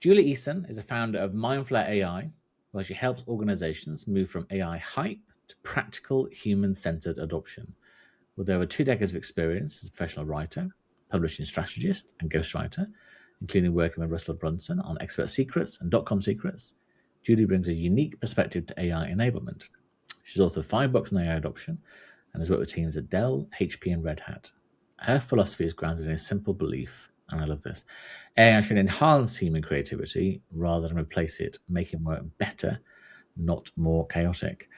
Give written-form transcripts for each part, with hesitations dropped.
Julie Eason is the founder of MindFlare AI, where she helps organizations move from AI hype to practical human-centered adoption. With over 2 decades of experience as a professional writer, publishing strategist, and ghostwriter, including working with Russell Brunson on expert secrets and dot-com secrets, Julie brings a unique perspective to AI enablement. She's authored 5 books on AI adoption and has worked with teams at Dell, HP, and Red Hat. Her philosophy is grounded in a simple belief, and I love this: AI should enhance human creativity rather than replace it, making work better, not more chaotic.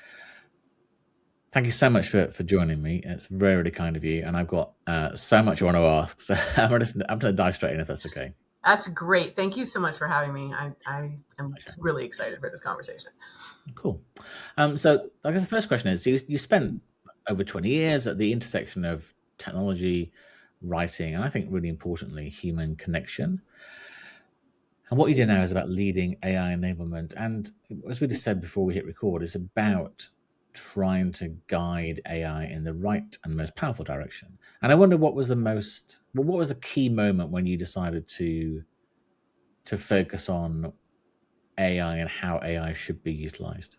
Thank you so much for joining me. It's very, really kind of you, and I've got so much I want to ask, so I'm going to dive straight in if that's okay. That's great. Thank you so much for having me. I am really excited for this conversation. Cool. So I guess the first question is, you spent over 20 years at the intersection of technology, writing, and I think really importantly, human connection. And what you do now is about leading AI enablement. And as we just said before we hit record, it's about trying to guide AI in the right and most powerful direction. And I wonder what was the key moment when you decided to focus on AI and how AI should be utilized?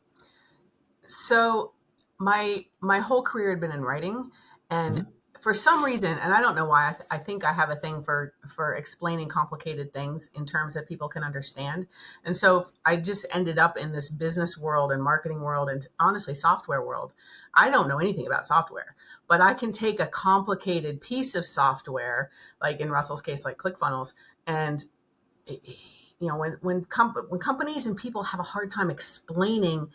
So my whole career had been in writing, and for some reason, and I don't know why, I think I have a thing for explaining complicated things in terms that people can understand. And so I just ended up in this business world and marketing world and honestly software world. I don't know anything about software, but I can take a complicated piece of software, like in Russell's case, like ClickFunnels, and when companies and people have a hard time explaining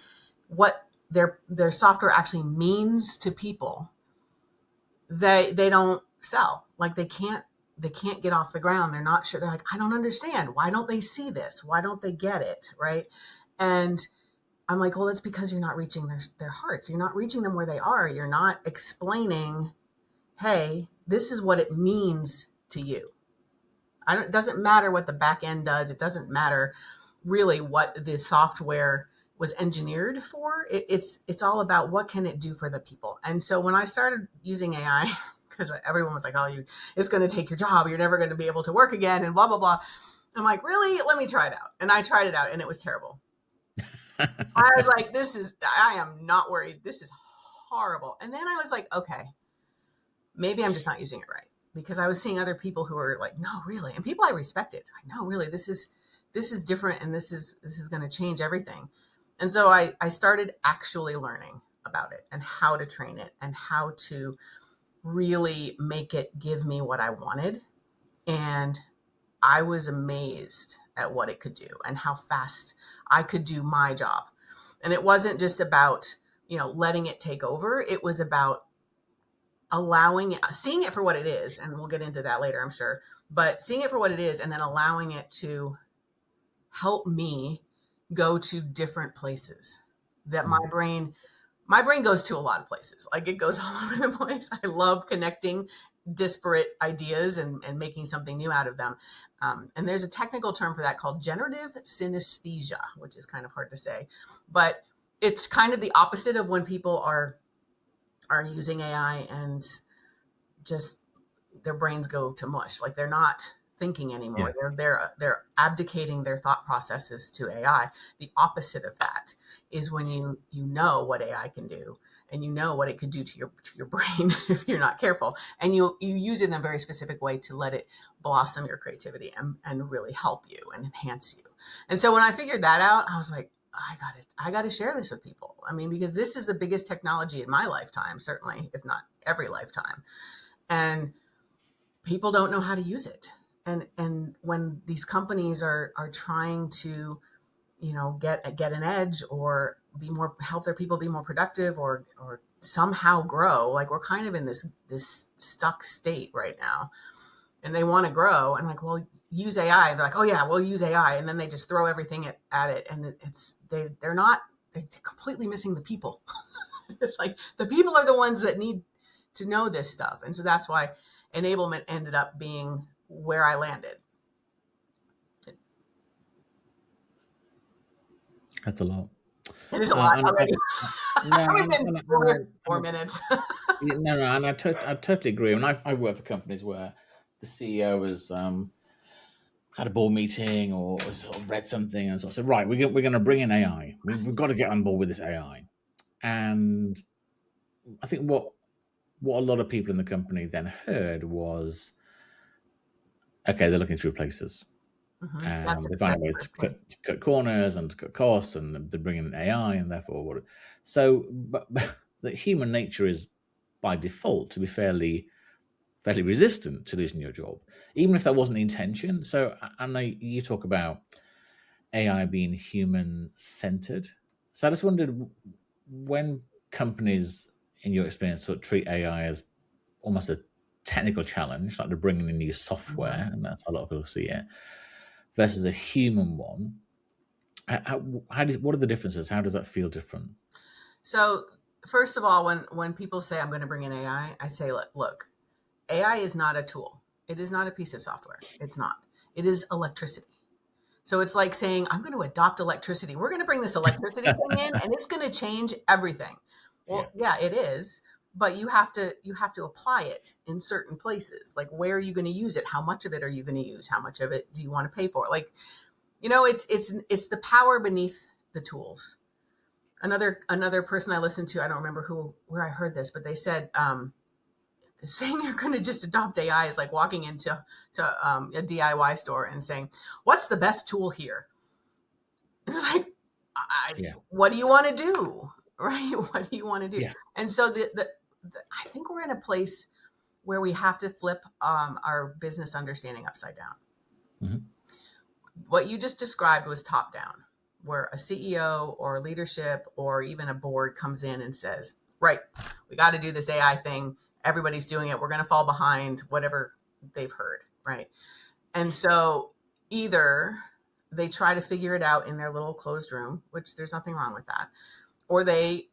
what their software actually means to people, they don't sell. Like they can't get off the ground. They're not sure. They're like, I don't understand. Why don't they see this? Why don't they get it? Right. And I'm like, well, that's because you're not reaching their hearts. You're not reaching them where they are. You're not explaining, hey, this is what it means to you. It doesn't matter what the back end does. It doesn't matter really what the software was engineered for. It's all about what can it do for the people. And so when I started using AI, because everyone was like, oh, it's going to take your job. You're never going to be able to work again and blah, blah, blah. I'm like, really? Let me try it out. And I tried it out and it was terrible. I was like, I am not worried. This is horrible. And then I was like, okay, maybe I'm just not using it right, because I was seeing other people who were like, no, really. And people I respected, like, no, really, this is different. And this is going to change everything. And so I started actually learning about it and how to train it and how to really make it give me what I wanted. And I was amazed at what it could do and how fast I could do my job. And it wasn't just about, letting it take over. It was about seeing it for what it is. And we'll get into that later, I'm sure. But seeing it for what it is and then allowing it to help me go to different places that my brain goes to a lot of places. Like it goes all over the place. I love connecting disparate ideas and making something new out of them. And there's a technical term for that called generative synesthesia, which is kind of hard to say, but it's kind of the opposite of when people are using AI and just their brains go to mush. Like they're not thinking anymore. Yeah. They're abdicating their thought processes to AI. The opposite of that is when you know what AI can do and you know what it could do to your brain if you're not careful, and you use it in a very specific way to let it blossom your creativity and really help you and enhance you. And so when I figured that out, I was like, I got to share this with people. I mean, because this is the biggest technology in my lifetime, certainly, if not every lifetime. And people don't know how to use it. And when these companies are trying to, get an edge or help their people be more productive or somehow grow, like we're kind of in this stuck state right now, and they want to grow. And like, well, use AI. They're like, oh yeah, we'll use AI. And then they just throw everything at it. And they're completely missing the people. It's like the people are the ones that need to know this stuff. And so that's why enablement ended up being where I landed. That's a lot. It is a lot already. We've been 4 minutes. No, and I totally agree. And I work for companies where the CEO had a board meeting or sort of read something and sort of said, right, we're going to bring in AI. We've got to get on board with this AI. And I think what a lot of people in the company then heard was, okay, they're looking to replace us. That's They find ways first to place. cut corners and to cut costs, and they're bringing in AI, and therefore, but the human nature is by default to be fairly resistant to losing your job, even if that wasn't the intention. So I know you talk about AI being human centered. So I just wondered, when companies, in your experience, sort of treat AI as almost a technical challenge, like they're bringing in new Mhm. software, and that's how a lot of people see it, versus a human one. What are the differences? How does that feel different? So first of all, when people say I'm going to bring in AI, I say, look, AI is not a tool. It is not a piece of software. It's not. It is electricity. So it's like saying, I'm going to adopt electricity. We're going to bring this electricity thing in and it's going to change everything. Yeah, Well, yeah, it is, but you have to apply it in certain places. Like, where are you going to use it? How much of it are you going to use? How much of it do you want to pay for? Like, it's the power beneath the tools. Another person I listened to, I don't remember where I heard this, but they said, saying you're going to just adopt AI is like walking into a DIY store and saying, "What's the best tool here?" It's like, yeah, what do you want to do, right? What do you want to do? yeah. And so I think we're in a place where we have to flip our business understanding upside down. Hmm. What you just described was top down, where a CEO or leadership or even a board comes in and says, right, we got to do this AI thing. Everybody's doing it. We're going to fall behind, whatever they've heard, right? And so either they try to figure it out in their little closed room, which there's nothing wrong with that, or they,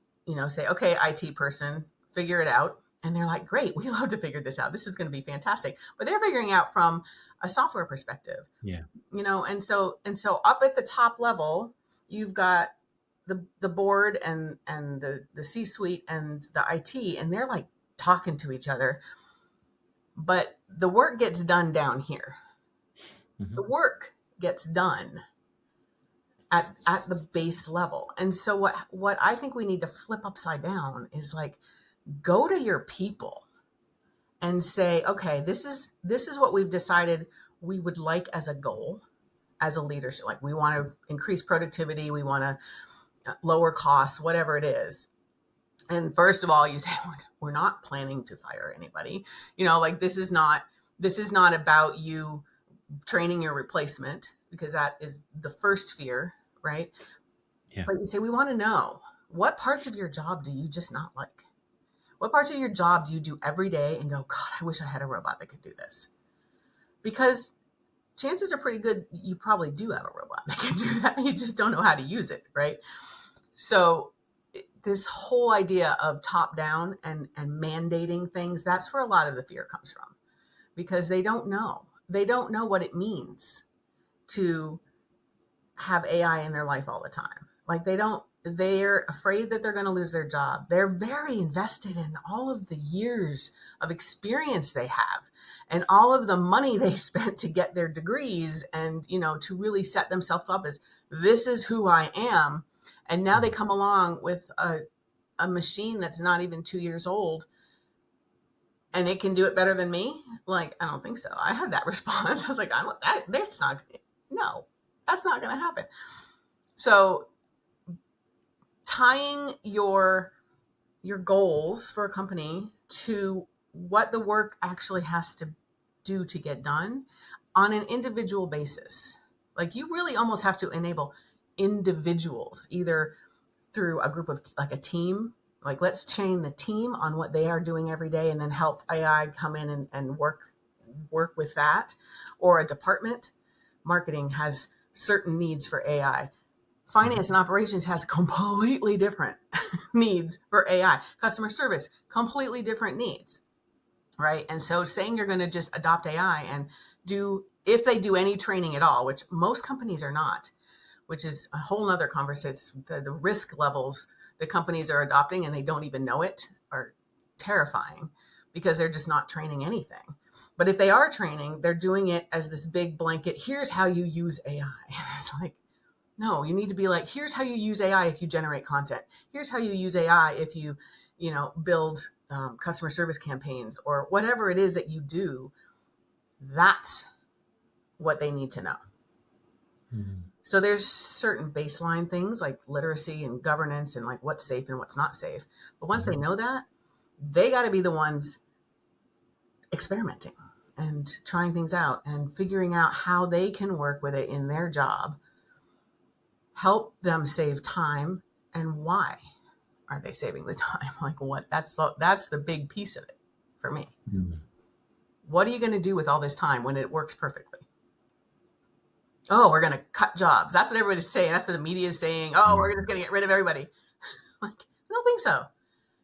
say, okay, IT person, figure it out. And they're like, great, we love to figure this out. This is going to be fantastic. But they're figuring out from a software perspective, Yeah. and so up at the top level, you've got the board and the C-suite and the IT, and they're like talking to each other. But the work gets done down here. Hmm. The work gets done at the base level. And so what I think we need to flip upside down is like, go to your people and say, okay, this is what we've decided we would like as a goal, as a leadership. Like, we want to increase productivity, we want to lower costs, whatever it is. And first of all, you say, we're not planning to fire anybody. Like, this is not about you training your replacement, because that is the first fear, right? Yeah. But you say, we want to know, what parts of your job do you just not like? What parts of your job do you do every day and go, God, I wish I had a robot that could do this? Because chances are pretty good you probably do have a robot that can do that. You just don't know how to use it, right? So this whole idea of top down and mandating things, that's where a lot of the fear comes from, because they don't know. They don't know what it means to have AI in their life all the time. Like, they're afraid that they're going to lose their job. They're very invested in all of the years of experience they have and all of the money they spent to get their degrees and, to really set themselves up as, this is who I am. And now they come along with a machine that's not even 2 years old and it can do it better than me. Like, I don't think so. I had that response. I was like, that's not, no, that's not going to happen. So tying your goals for a company to what the work actually has to do to get done on an individual basis. Like, you really almost have to enable individuals, either through a group of, like, a team. Like, let's train the team on what they are doing every day and then help AI come in and work with that. Or a department. Marketing has certain needs for AI. Finance and operations has completely different needs for AI. Customer service, completely different needs, right? And so saying you're going to just adopt AI and if they do any training at all, which most companies are not, which is a whole nother conversation. The risk levels the companies are adopting and they don't even know it are terrifying, because they're just not training anything. But if they are training, they're doing it as this big blanket. Here's how you use AI. It's like, no, you need to be like, here's how you use AI if you generate content. Here's how you use AI if you, build customer service campaigns or whatever it is that you do. That's what they need to know. Mm-hmm. So there's certain baseline things like literacy and governance and like what's safe and what's not safe. But once they know that, they got to be the ones experimenting and trying things out and figuring out how they can work with it in their job, help them save time, and why are they saving the time? Like what? That's the big piece of it for me. Mm-hmm. What are you going to do with all this time when it works perfectly? Oh, we're going to cut jobs. That's what everybody's saying. That's what the media is saying. Oh, we're just going to get rid of everybody. Like, I don't think so.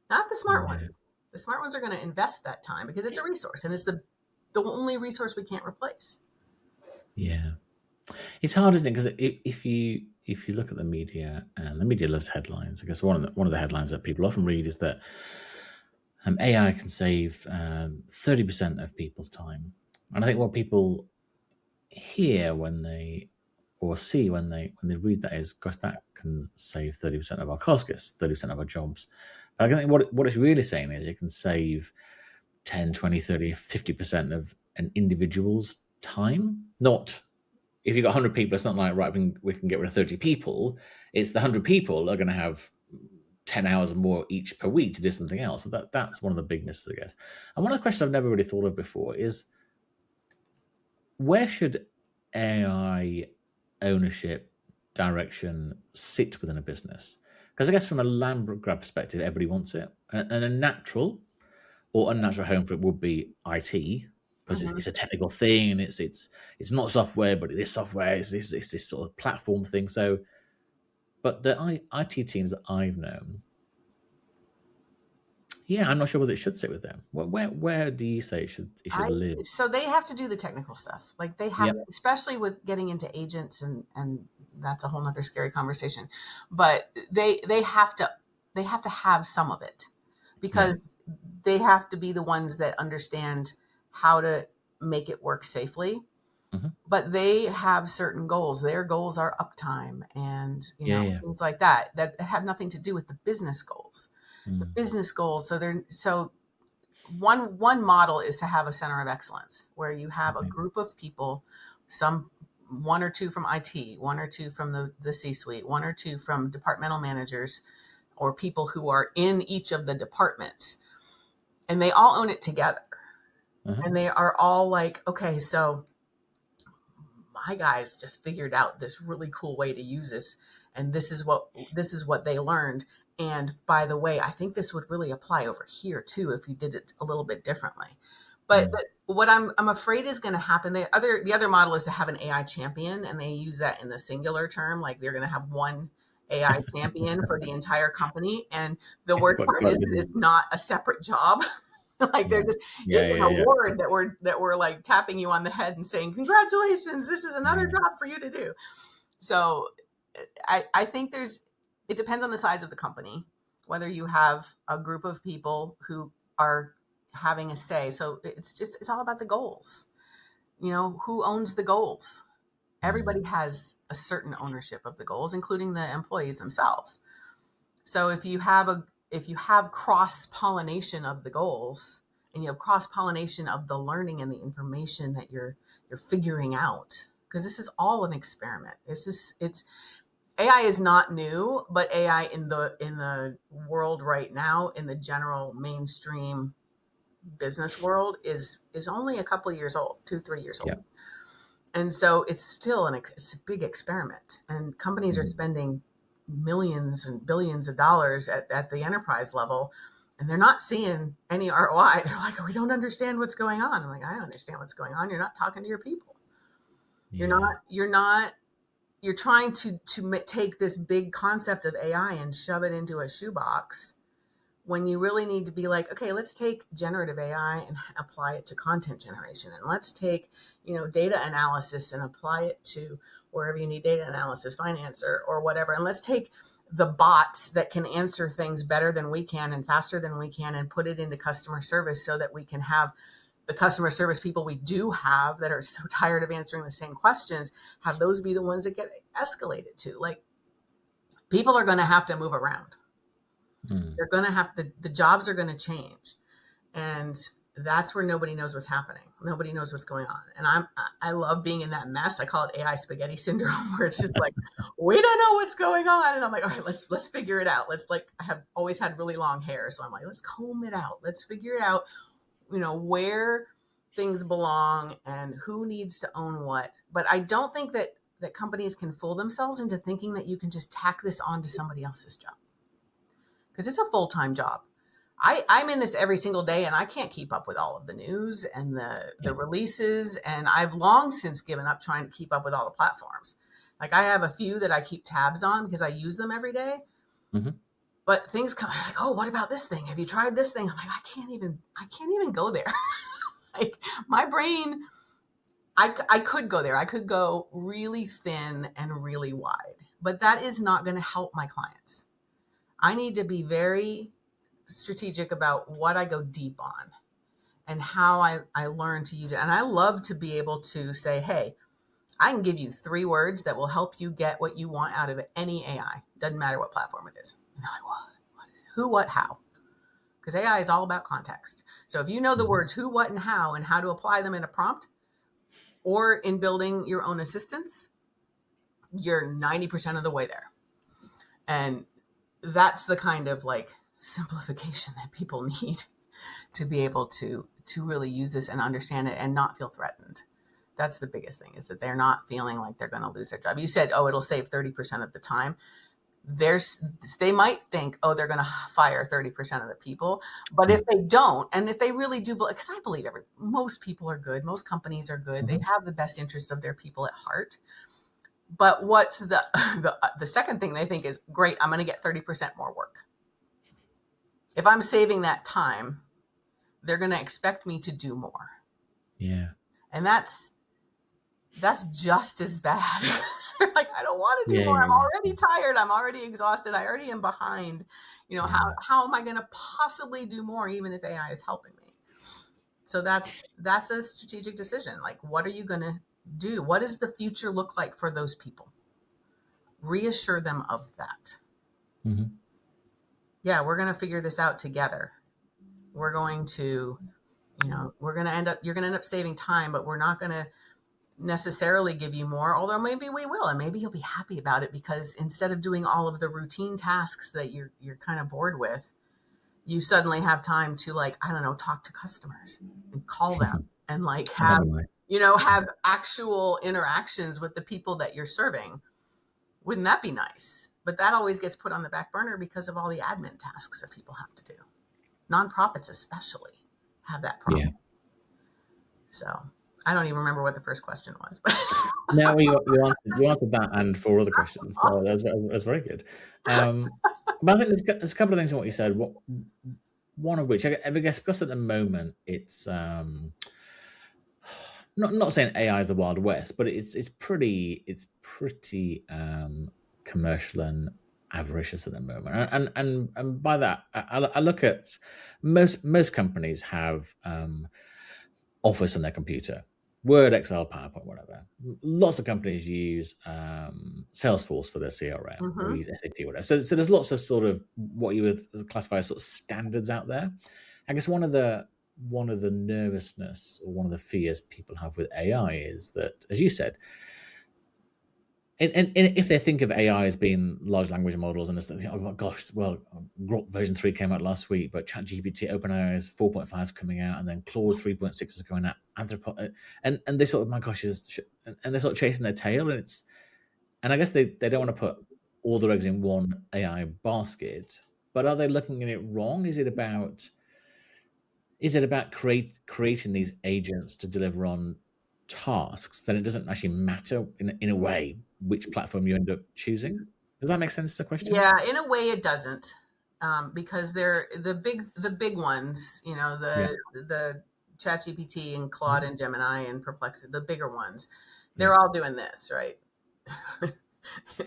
Not the smart ones. The smart ones are going to invest that time because it's a resource and it's the only resource we can't replace. Yeah. It's hard, isn't it? Because if you look at the media, and the media loves headlines, I guess one of the headlines that people often read is that AI can save 30% of people's time. And I think what people hear or see when they read that is, gosh, that can save 30% of our costs, 30% of our jobs. But I think what it's really saying is it can save 10, 20, 30, 50% of an individual's time. Not, if you've got 100 people, it's not like, right, we can get rid of 30 people. It's the 100 people are going to have 10 hours more each per week to do something else. So that's one of the big misses, I guess. And one of the questions I've never really thought of before is, where should AI ownership direction sit within a business? Because I guess from a land grab perspective, everybody wants it. And a natural or unnatural home for it would be IT, because it's a technical thing, and it's not software, but it is software. It's this sort of platform thing. So, but the IT teams that I've known, yeah, I'm not sure whether it should sit with them. Where do you say it should live? So they have to do the technical stuff. Like they have, Yep. especially with getting into agents and that's a whole nother scary conversation, but they have to have some of it because they have to be the ones that understand how to make it work safely. But they have certain goals. Their goals are uptime and things like that have nothing to do with the business goals. The business goals. So one model is to have a center of excellence where you have a group of people, one or two from IT, one or two from the C-suite, one or two from departmental managers or people who are in each of the departments, and they all own it together. And they are all like, okay, so my guys just figured out this really cool way to use this, and this is what they learned. And by the way, I think this would really apply over here too if you did it a little bit differently. But what I'm afraid is going to happen, the other model is to have an AI champion, and they use that in the singular term, like they're going to have one AI champion for the entire company. And the worst part is it's not a separate job. Like they're just, it's an award that we're like tapping you on the head and saying, congratulations, this is another job for you to do. So I think it depends on the size of the company, whether you have a group of people who are having a say. So it's all about the goals. Who owns the goals? Everybody has a certain ownership of the goals, including the employees themselves. So if you have cross-pollination of the goals, and you have cross-pollination of the learning and the information that you're figuring out, because this is all an experiment. It's AI is not new, but AI in the world right now, in the general mainstream business world, is only a couple of years old, 2-3 years old. Yep. And so it's still it's a big experiment, and companies are spending millions and billions of dollars at the enterprise level, and they're not seeing any ROI. They're like, we don't understand what's going on. I'm like, I understand what's going on. You're not talking to your people. You're trying to take this big concept of AI and shove it into a shoebox, when you really need to be like, okay, let's take generative AI and apply it to content generation. And let's take, data analysis and apply it to wherever you need data analysis, finance or whatever. And let's take the bots that can answer things better than we can and faster than we can and put it into customer service so that we can have the customer service people we do have that are so tired of answering the same questions, have those be the ones that get escalated to. Like, people are going to have to move around. They're going to have the jobs are going to change. And that's where nobody knows what's happening. Nobody knows what's going on. And I love being in that mess. I call it AI spaghetti syndrome, where it's just like, we don't know what's going on. And I'm like, all right, let's figure it out. I have always had really long hair. So I'm like, let's comb it out. Let's figure it out, where things belong and who needs to own what. But I don't think that companies can fool themselves into thinking that you can just tack this on to somebody else's job. Because it's a full-time job. I'm in this every single day, and I can't keep up with all of the news and the releases. And I've long since given up trying to keep up with all the platforms. Like, I have a few that I keep tabs on because I use them every day. Mm-hmm. But things come like, oh, what about this thing? Have you tried this thing? I'm like, I can't even go there. Like, my brain, I could go there. I could go really thin and really wide, but that is not going to help my clients. I need to be very strategic about what I go deep on and how I learn to use it. And I love to be able to say, hey, I can give you 3 words that will help you get what you want out of any AI. Doesn't matter what platform it is. And they're like, what? Who, what, how? Because AI is all about context. So if you know the words who, what, and how to apply them in a prompt or in building your own assistants, you're 90% of the way there. And that's the kind of like simplification that people need to be able to really use this and understand it and not feel threatened. That's the biggest thing, is that they're not feeling like they're going to lose their job. You said, oh, it'll save 30% of the time. They might think, oh, they're going to fire 30% of the people. But if they don't, and if they really do, because I believe most people are good, most companies are good, they have the best interests of their people at heart. But what's the second thing they think is, great, I'm going to get 30% more work. If I'm saving that time, they're going to expect me to do more. Yeah. And that's just as bad. They're like, I don't want to do more. I'm already tired. I'm already exhausted. I already am behind. How am I going to possibly do more, even if AI is helping me? So that's a strategic decision. Like, what are you going to do? What does the future look like for those people? Reassure them of that. Mm-hmm. Yeah, we're going to figure this out together. We're going to, you're going to end up saving time, but we're not going to necessarily give you more, although maybe we will, and maybe you'll be happy about it, because instead of doing all of the routine tasks that you're kind of bored with, you suddenly have time to, like, I don't know, talk to customers and call them and like have actual interactions with the people that you're serving. Wouldn't that be nice? But that always gets put on the back burner because of all the admin tasks that people have to do. Nonprofits especially have that problem. Yeah. So I don't even remember what the first question was. No, you answered that and 4 other questions. So that's very good. But I think there's a couple of things in what you said. One of which, I guess, because at the moment it's not saying AI is the Wild West, but it's pretty commercial and avaricious at the moment. And by that, I look at most companies have Office on their computer, Word, Excel, PowerPoint, whatever. Lots of companies use Salesforce for their CRM, or use SAP, whatever. So there's lots of sort of what you would classify as sort of standards out there. I guess one of the nervousness, or one of the fears people have with AI is that, as you said, and if they think of AI as being large language models, and it's, oh my gosh, well, Grok version 3 came out last week, but ChatGPT, OpenAI's 4.5 is coming out, and then Claude 3.6 is coming out, and they sort of, my gosh, and they're sort of chasing their tail, and I guess they don't want to put all their eggs in one AI basket, but are they looking at it wrong? Is it about creating these agents to deliver on tasks, then it doesn't actually matter in a way which platform you end up choosing? Does that make sense, the question? Yeah, in a way it doesn't, because they're the big ones, the ChatGPT and Claude and Gemini and Perplexity, the bigger ones, they're all doing this, right?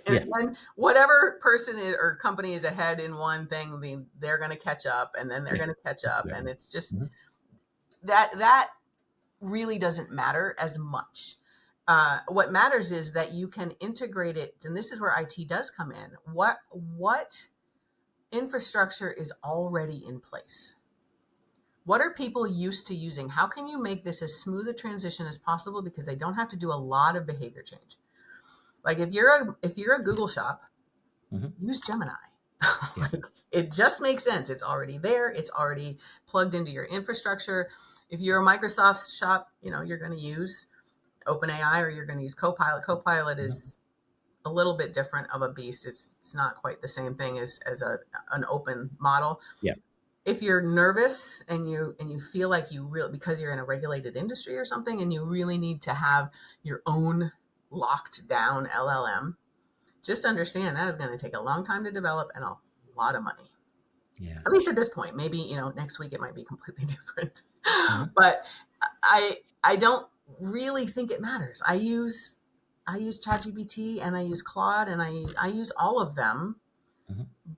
And whatever person or company is ahead in one thing, they're going to catch up, and then they're going to catch up, and it's just that really doesn't matter as much. What matters is that you can integrate it, and this is where IT does come in. What infrastructure is already in place? What are people used to using? How can you make this as smooth a transition as possible, because they don't have to do a lot of behavior change? Like if you're a Google shop, use Gemini. Yeah. Like, it just makes sense. It's already there. It's already plugged into your infrastructure. If you're a Microsoft shop, you're going to use OpenAI or you're going to use Copilot. Copilot is a little bit different of a beast. It's not quite the same thing as an open model. Yeah. If you're nervous and you feel like because you're in a regulated industry or something, and you really need to have your own locked down LLM, just understand that is going to take a long time to develop and a lot of money. Yeah. At least at this point. Maybe, next week it might be completely different. But I don't really think it matters. I use ChatGPT and I use Claude and I use all of them,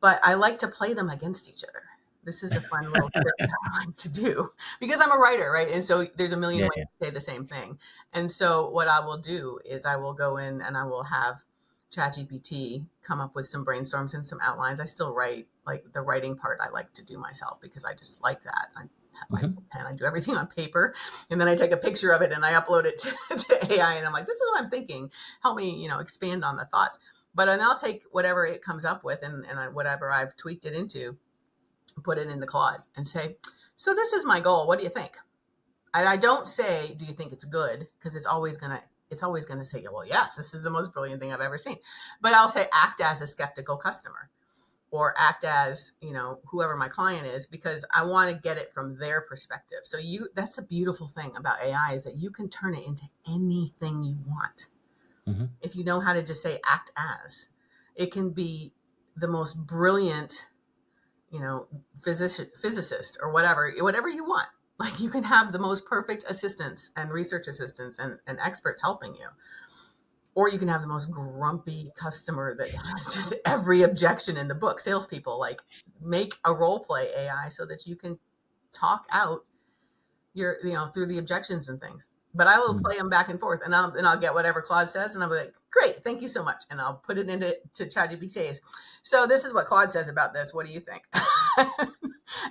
but I like to play them against each other. This is a fun little trick that I like to do because I'm a writer, right? And so there's a million ways to say the same thing. And so what I will do is I will go in and I will have ChatGPT come up with some brainstorms and some outlines. I still write, like the writing part I like to do myself because I just like that. I have my pen, I do everything on paper, and then I take a picture of it and I upload it to AI, and I'm like, this is what I'm thinking. Help me, expand on the thoughts. But then I'll take whatever it comes up with and whatever I've tweaked it into, put it into Claude and say, so this is my goal. What do you think? And I don't say, do you think it's good? Because it's always going to say, well, yes, this is the most brilliant thing I've ever seen. But I'll say, act as a skeptical customer, or act as, whoever my client is, because I want to get it from their perspective. So that's a beautiful thing about AI, is that you can turn it into anything you want. If you know how to just say act as. It can be the most brilliant, physicist or whatever you want. Like, you can have the most perfect assistants and research assistants and experts helping you. Or you can have the most grumpy customer that has just every objection in the book. Salespeople, like, make a role play AI so that you can talk out your, through the objections and things. But I will play them back and forth, and I'll get whatever Claude says, and I'll be like, great, thank you so much. And I'll put it into ChatGPT. So this is what Claude says about this. What do you think?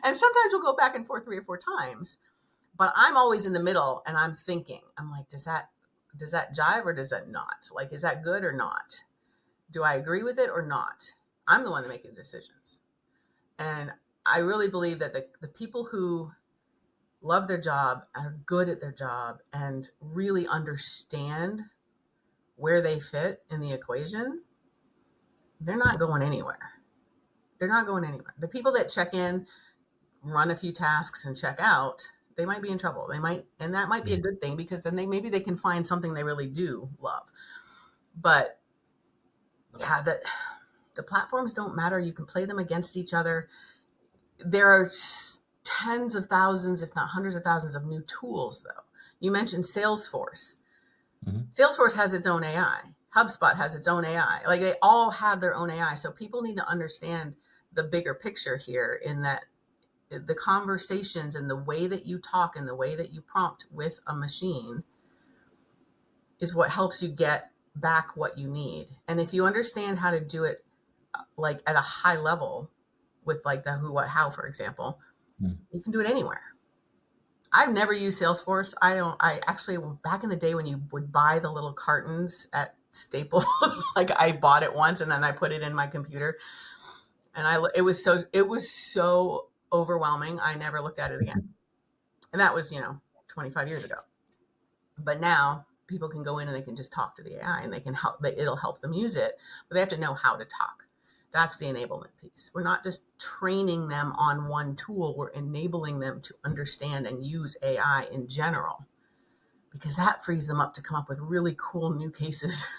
And sometimes we'll go back and forth 3 or 4 times, but I'm always in the middle, and I'm thinking, I'm like, does that jive or does that not? Like, is that good or not? Do I agree with it or not? I'm the one that making decisions. And I really believe that the people who love their job, are good at their job, and really understand where they fit in the equation, they're not going anywhere. They're not going anywhere. The people that check in, run a few tasks, and check out, they might be in trouble. And that might be a good thing, because then maybe they can find something they really do love. But yeah, the platforms don't matter. You can play them against each other. There are tens of thousands, if not hundreds of thousands, of new tools, though. You mentioned Salesforce. Salesforce has its own AI. HubSpot has its own AI. Like, they all have their own AI. So people need to understand the bigger picture here, in that the conversations and the way that you talk and the way that you prompt with a machine is what helps you get back what you need. And if you understand how to do it, like, at a high level, with like the who, what, how, for example, you can do it anywhere. I've never used Salesforce. I actually, back in the day when you would buy the little cartons at Staples, like, I bought it once and then I put it in my computer, and it was so overwhelming. I never looked at it again. And that was, 25 years ago. But now people can go in and they can just talk to the AI, and it'll help them use it, but they have to know how to talk. That's the enablement piece. We're not just training them on one tool. We're enabling them to understand and use AI in general, because that frees them up to come up with really cool new cases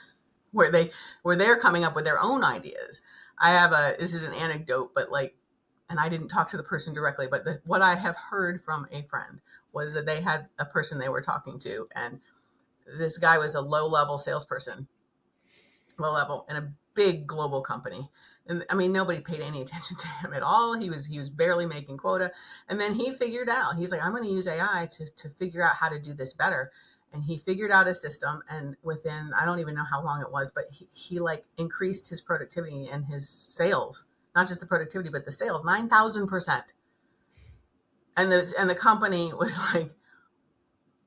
where they're coming up with their own ideas. This is an anecdote, but and I didn't talk to the person directly, but what I have heard from a friend was that they had a person they were talking to, and this guy was a low-level salesperson. low level in a big global company. And I mean, nobody paid any attention to him at all. He was barely making quota. And then he figured out, he's like, I'm going to use AI to figure out how to do this better. And he figured out a system, and within, I don't even know how long it was, but he like increased his productivity and his sales, not just the productivity, but the sales, 9,000%. And the company was like,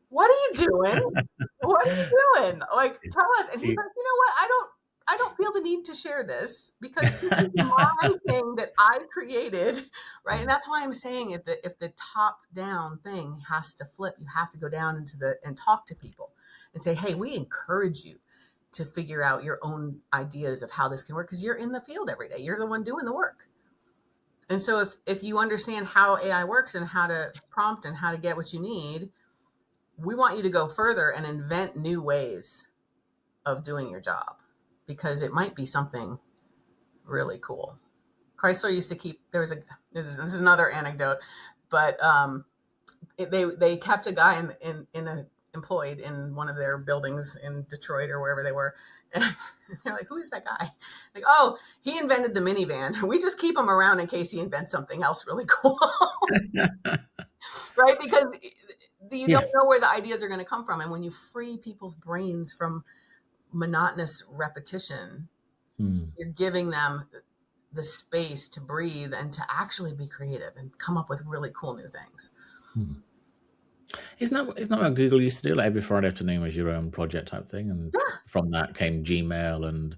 what are you doing? What are you doing? Like, tell us. And he's like, you know what? I don't feel the need to share this because this is my thing that I created, right? And that's why I'm saying if the top down thing has to flip, you have to go down and talk to people and say, hey, we encourage you to figure out your own ideas of how this can work because you're in the field every day. You're the one doing the work. And so if you understand how AI works and how to prompt and how to get what you need, we want you to go further and invent new ways of doing your job because it might be something really cool. Chrysler used to keep, this is another anecdote, but they kept a guy employed in one of their buildings in Detroit or wherever they were. And they're like, who is that guy? Like, oh, he invented the minivan. We just keep him around in case he invents something else really cool. Right? Because you don't know where the ideas are going to come from. And when you free people's brains from monotonous repetition, you're giving them the space to breathe and to actually be creative and come up with really cool new things. Isn't that what Google used to do? Like every Friday afternoon was your own project type thing, and from that came Gmail and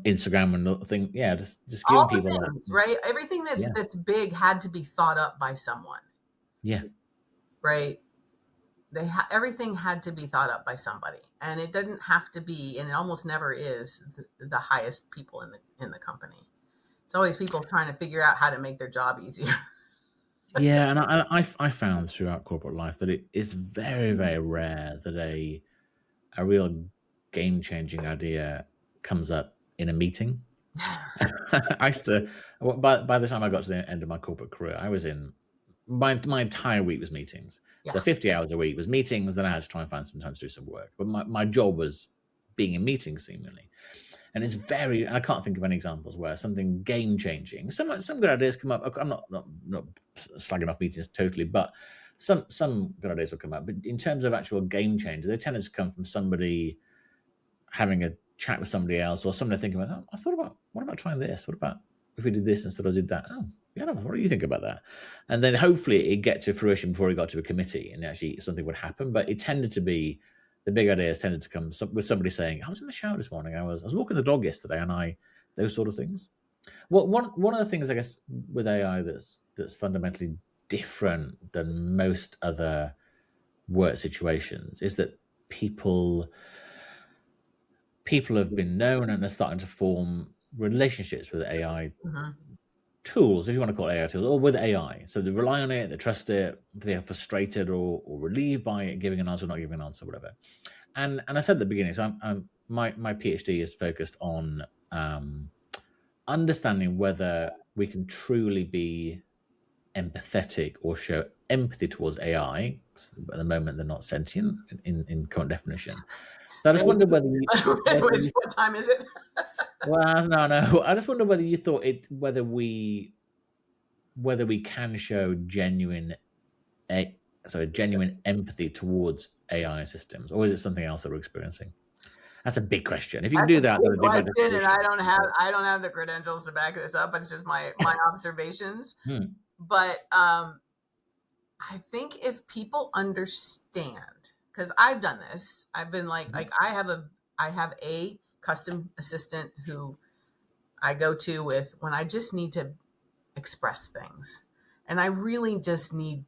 Instagram and other thing. Yeah, just giving all people the things, right? Everything that's big had to be thought up by someone. Yeah. Right. Everything had to be thought up by somebody, and it didn't have to be, and it almost never is the highest people in the company. It's always people trying to figure out how to make their job easier. Yeah, and I found throughout corporate life that it is very, very rare that a real game changing idea comes up in a meeting. I used to, by the time I got to the end of my corporate career, I was in my entire week was meetings. So 50 hours a week was meetings. Then I had to try and find some time to do some work. But my job was being in meetings seemingly. And it's very, I can't think of any examples where something game changing, some good ideas come up. I'm not slagging off meetings totally, but some good ideas will come up. But in terms of actual game changers, they tend to come from somebody having a chat with somebody else, or somebody thinking about, oh, I thought about, what about trying this? What about if we did this instead of did that? Oh, yeah, what do you think about that? And then hopefully it get to fruition before it got to a committee and actually something would happen. But it tended to be, the big ideas tended to come with somebody saying, I was in the shower this morning, I was walking the dog yesterday, and those sort of things. Well, one of the things, I guess, with AI that's fundamentally different than most other work situations is that people have been known and are starting to form relationships with AI tools, if you want to call it AI tools, or with AI. So they rely on it, they trust it, they are frustrated or relieved by it, giving an answer, not giving an answer, whatever. And I said at the beginning, so my PhD is focused on understanding whether we can truly be empathetic or show empathy towards AI. At the moment, they're not sentient in current definition. So I just wonder whether what time is it? Well, no. I just wonder whether you thought whether we can show genuine empathy towards AI systems, or is it something else that we're experiencing? That's a big question. If you can do that, big question, and I don't have the credentials to back this up. It's just my observations. But I think if people understand, because I've done this, I've been like I have a custom assistant who I go to with when I just need to express things, and I really just need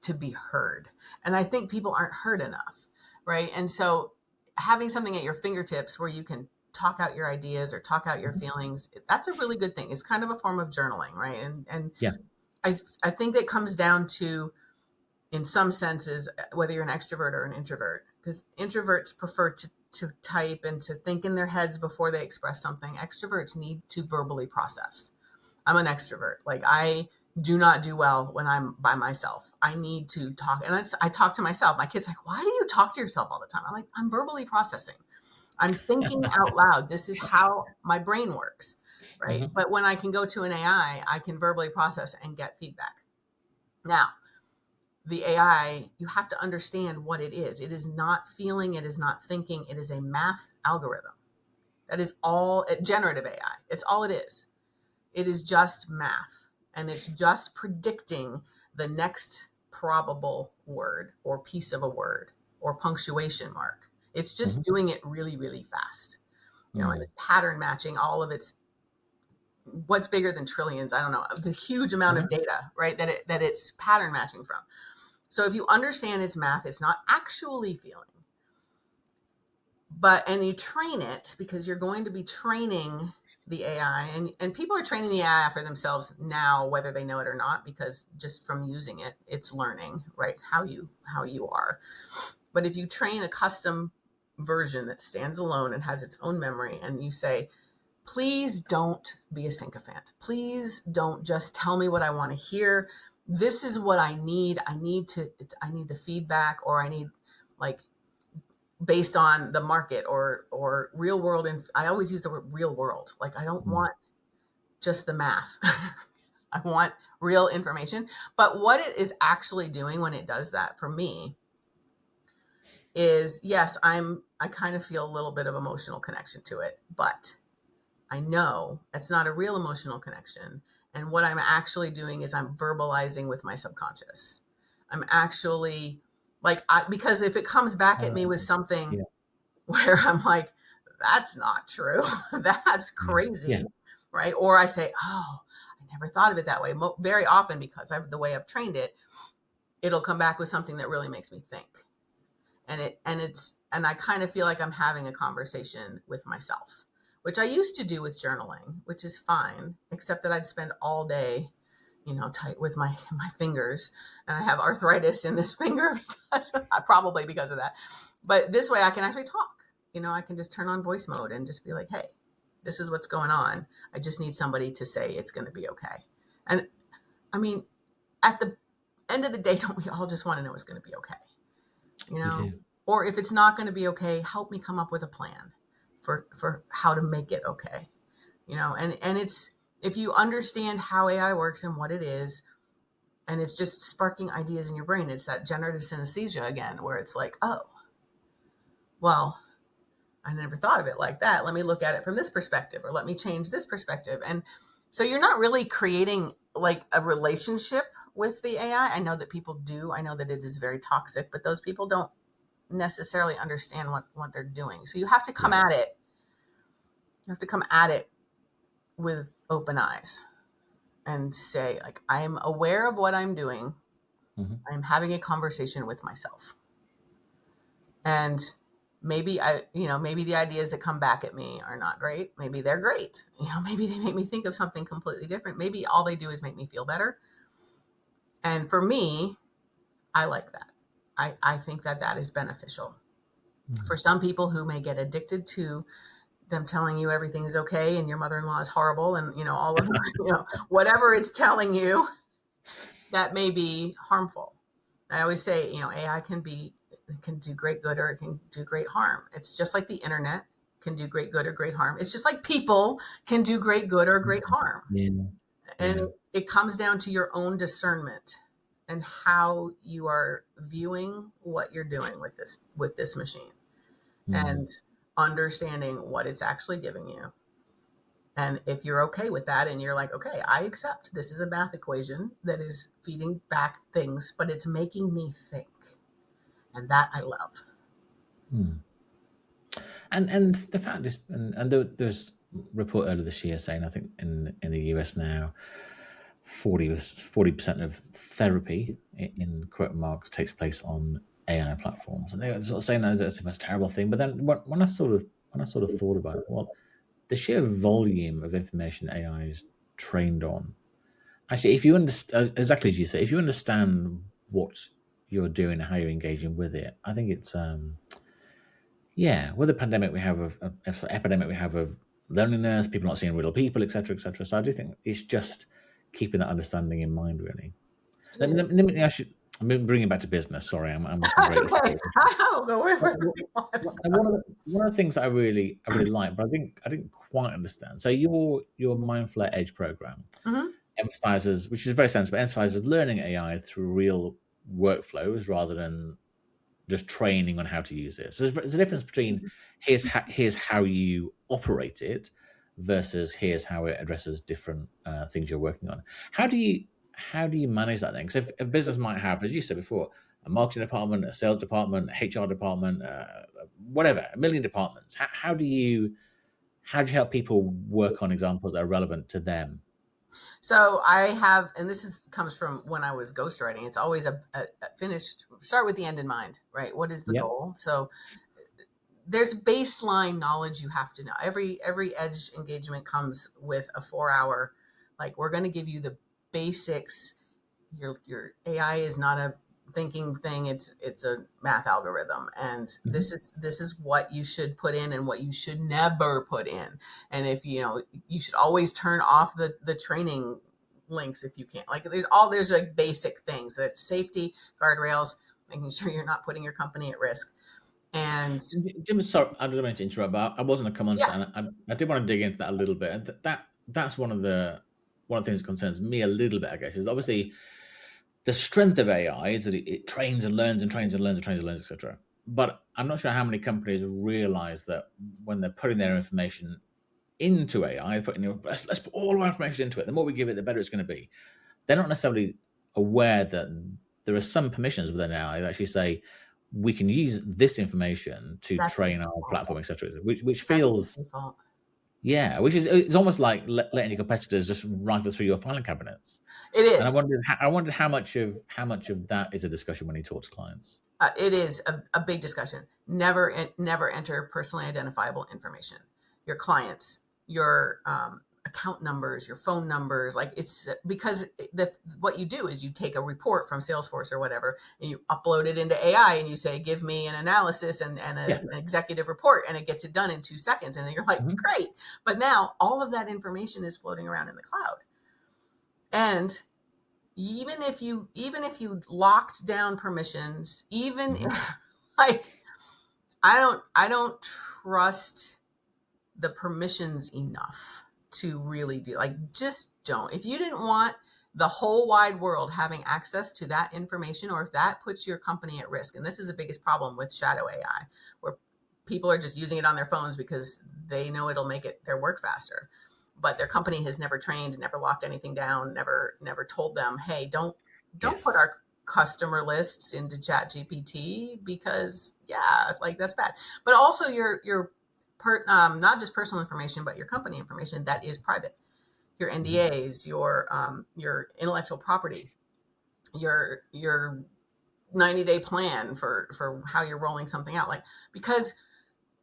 to be heard. And I think people aren't heard enough, right? And so having something at your fingertips where you can talk out your ideas or talk out your feelings, that's a really good thing. It's kind of a form of journaling, right? And yeah, I think that comes down to, in some senses, whether you're an extrovert or an introvert, because introverts prefer to type and to think in their heads before they express something. Extroverts need to verbally process. I'm an extrovert. Like, I do not do well when I'm by myself. I need to talk. And I talk to myself. My kid's like, why do you talk to yourself all the time? I'm like, I'm verbally processing. I'm thinking out loud. This is how my brain works, right? Mm-hmm. But when I can go to an AI, I can verbally process and get feedback. Now, the AI, you have to understand what it is. It is not feeling, it is not thinking, it is a math algorithm. That is all generative AI. It's all it is. It is just math, and it's just predicting the next probable word or piece of a word or punctuation mark. It's just Mm-hmm. doing it really, really fast. And Mm. it's pattern matching all of its what's bigger than trillions, I don't know, the huge amount of Uh-huh. data, right? That it's pattern matching from. So if you understand its math, it's not actually feeling. And you train it because you're going to be training the AI, and people are training the AI for themselves now, whether they know it or not, because just from using it, it's learning, right? How you are. But if you train a custom version that stands alone and has its own memory, and you say, please don't be a sycophant. Please don't just tell me what I want to hear. This is what I need. I need the feedback, or I need, like, based on the market or real world. And I always use the word real world. Like, I don't Mm. want just the math. I want real information. But what it is actually doing when it does that for me is, yes, I kind of feel a little bit of emotional connection to it, but I know it's not a real emotional connection. And what I'm actually doing is I'm verbalizing with my subconscious. I'm actually, like, because if it comes back at me with something Yeah. where I'm like, that's not true, that's Yeah. Yeah. crazy, right? Or I say, oh, I never thought of it that way. Very often, because the way I've trained it, it'll come back with something that really makes me think. And I kind of feel like I'm having a conversation with myself, which I used to do with journaling, which is fine, except that I'd spend all day, tight with my fingers, and I have arthritis in this finger probably because of that. But this way I can actually talk. I can just turn on voice mode and just be like, hey, this is what's going on. I just need somebody to say it's going to be okay. And I mean, at the end of the day, don't we all just want to know it's going to be okay? We do. Or if it's not going to be okay, help me come up with a plan for how to make it okay. And it's, if you understand how AI works and what it is, and it's just sparking ideas in your brain, it's that generative synesthesia again, where it's like, oh, well, I never thought of it like that. Let me look at it from this perspective, or let me change this perspective. And so you're not really creating like a relationship with the AI. I know that people do. I know that it is very toxic, but those people don't necessarily understand what they're doing. So you have to come at it. You have to come at it with open eyes and say, like, I'm aware of what I'm doing. Mm-hmm. I'm having a conversation with myself. And maybe maybe the ideas that come back at me are not great. Maybe they're great. Maybe they make me think of something completely different. Maybe all they do is make me feel better. And for me, I like that. I think that is beneficial. Mm. For some people who may get addicted to them telling you everything is okay and your mother-in-law is horrible, and all of whatever it's telling you, that may be harmful. I always say, AI can do great good, or it can do great harm. It's just like the internet can do great good or great harm. It's just like people can do great good or great harm. Yeah. And Yeah. it comes down to your own discernment and how you are viewing what you're doing with this machine, Mm. and understanding what it's actually giving you. And if you're okay with that, and you're like, okay, I accept this is a math equation that is feeding back things, but it's making me think. And that I love. Mm. And the fact is, and there's a report earlier this year saying, I think in the US now, 40% of therapy, in quote marks, takes place on AI platforms, and they were sort of saying that that's the most terrible thing. But then when I sort of thought about it, well, the sheer volume of information AI is trained on. Actually, if you understand, exactly as you say, if you understand what you're doing and how you're engaging with it, I think it's yeah, with the pandemic we have of epidemic we have of loneliness, people not seeing real people, etc., etc. So I do think it's just keeping that understanding in mind, really. It Let is. me ask you. I'm bringing it back to business. Sorry, I'm just That's very easy. okay. I'll go wherever Well, you want. one of the things I really like, but I didn't quite understand. So your MindFlare Edge program Mhm. emphasizes, which is very sensible, emphasizes learning AI through real workflows rather than just training on how to use it. So there's a difference between here's how you operate it versus here's how it addresses different things you're working on. How do you manage that then? Because if a business might have, as you said before, a marketing department, a sales department, a HR department, whatever, a million departments. How do you help people work on examples that are relevant to them? So I have, and this is comes from when I was ghostwriting. It's always a finished. Start with the end in mind, right? What is the Yep. goal? So there's baseline knowledge you have to know. Every edge engagement comes with a 4 hour. Like, we're going to give you the basics. Your AI is not a thinking thing. It's a math algorithm, and Hmm. this is what you should put in and what you should never put in. And if you should always turn off the training links if you can't. Like, there's like basic things. So it's safety, guardrails, making sure you're not putting your company at risk. And Jim, sorry, I don't mean to interrupt, but I was going to come on to yeah, that, and I did want to dig into that a little bit. And that's one of the things that concerns me a little bit, I guess, is obviously the strength of AI is that it trains and learns and trains and learns and trains and learns, etc. But I'm not sure how many companies realize that when they're putting their information into AI, let's put all our information into it. The more we give it, the better it's going to be. They're not necessarily aware that there are some permissions within AI that actually say we can use this information to that's the train our default. platform, etc. Which That's the feels, default. yeah, which is it's almost like letting your competitors just rifle through your filing cabinets. It And is. I wondered how much of that is a discussion when you talk to clients. It is a big discussion. Never enter personally identifiable information. Your clients, your account numbers, your phone numbers. Like, it's because what you do is you take a report from Salesforce or whatever, and you upload it into AI, and you say, "Give me an analysis and Yeah. an executive report," and it gets it done in 2 seconds. And then you're like, Mhm. "Great!" But now all of that information is floating around in the cloud, and even if you locked down permissions, even Mhm. if, like, I don't trust the permissions enough to really do, like, just don't. If you didn't want the whole wide world having access to that information, or if that puts your company at risk, and this is the biggest problem with shadow AI, where people are just using it on their phones because they know it'll make their work faster, but their company has never trained, never locked anything down, never told them, "Hey, don't put Yes. our customer lists into chat gpt, because yeah, like, that's bad." But also not just personal information, but your company information that is private, your Mhm. NDAs, your intellectual property, your 90-day plan for how you're rolling something out. Like, because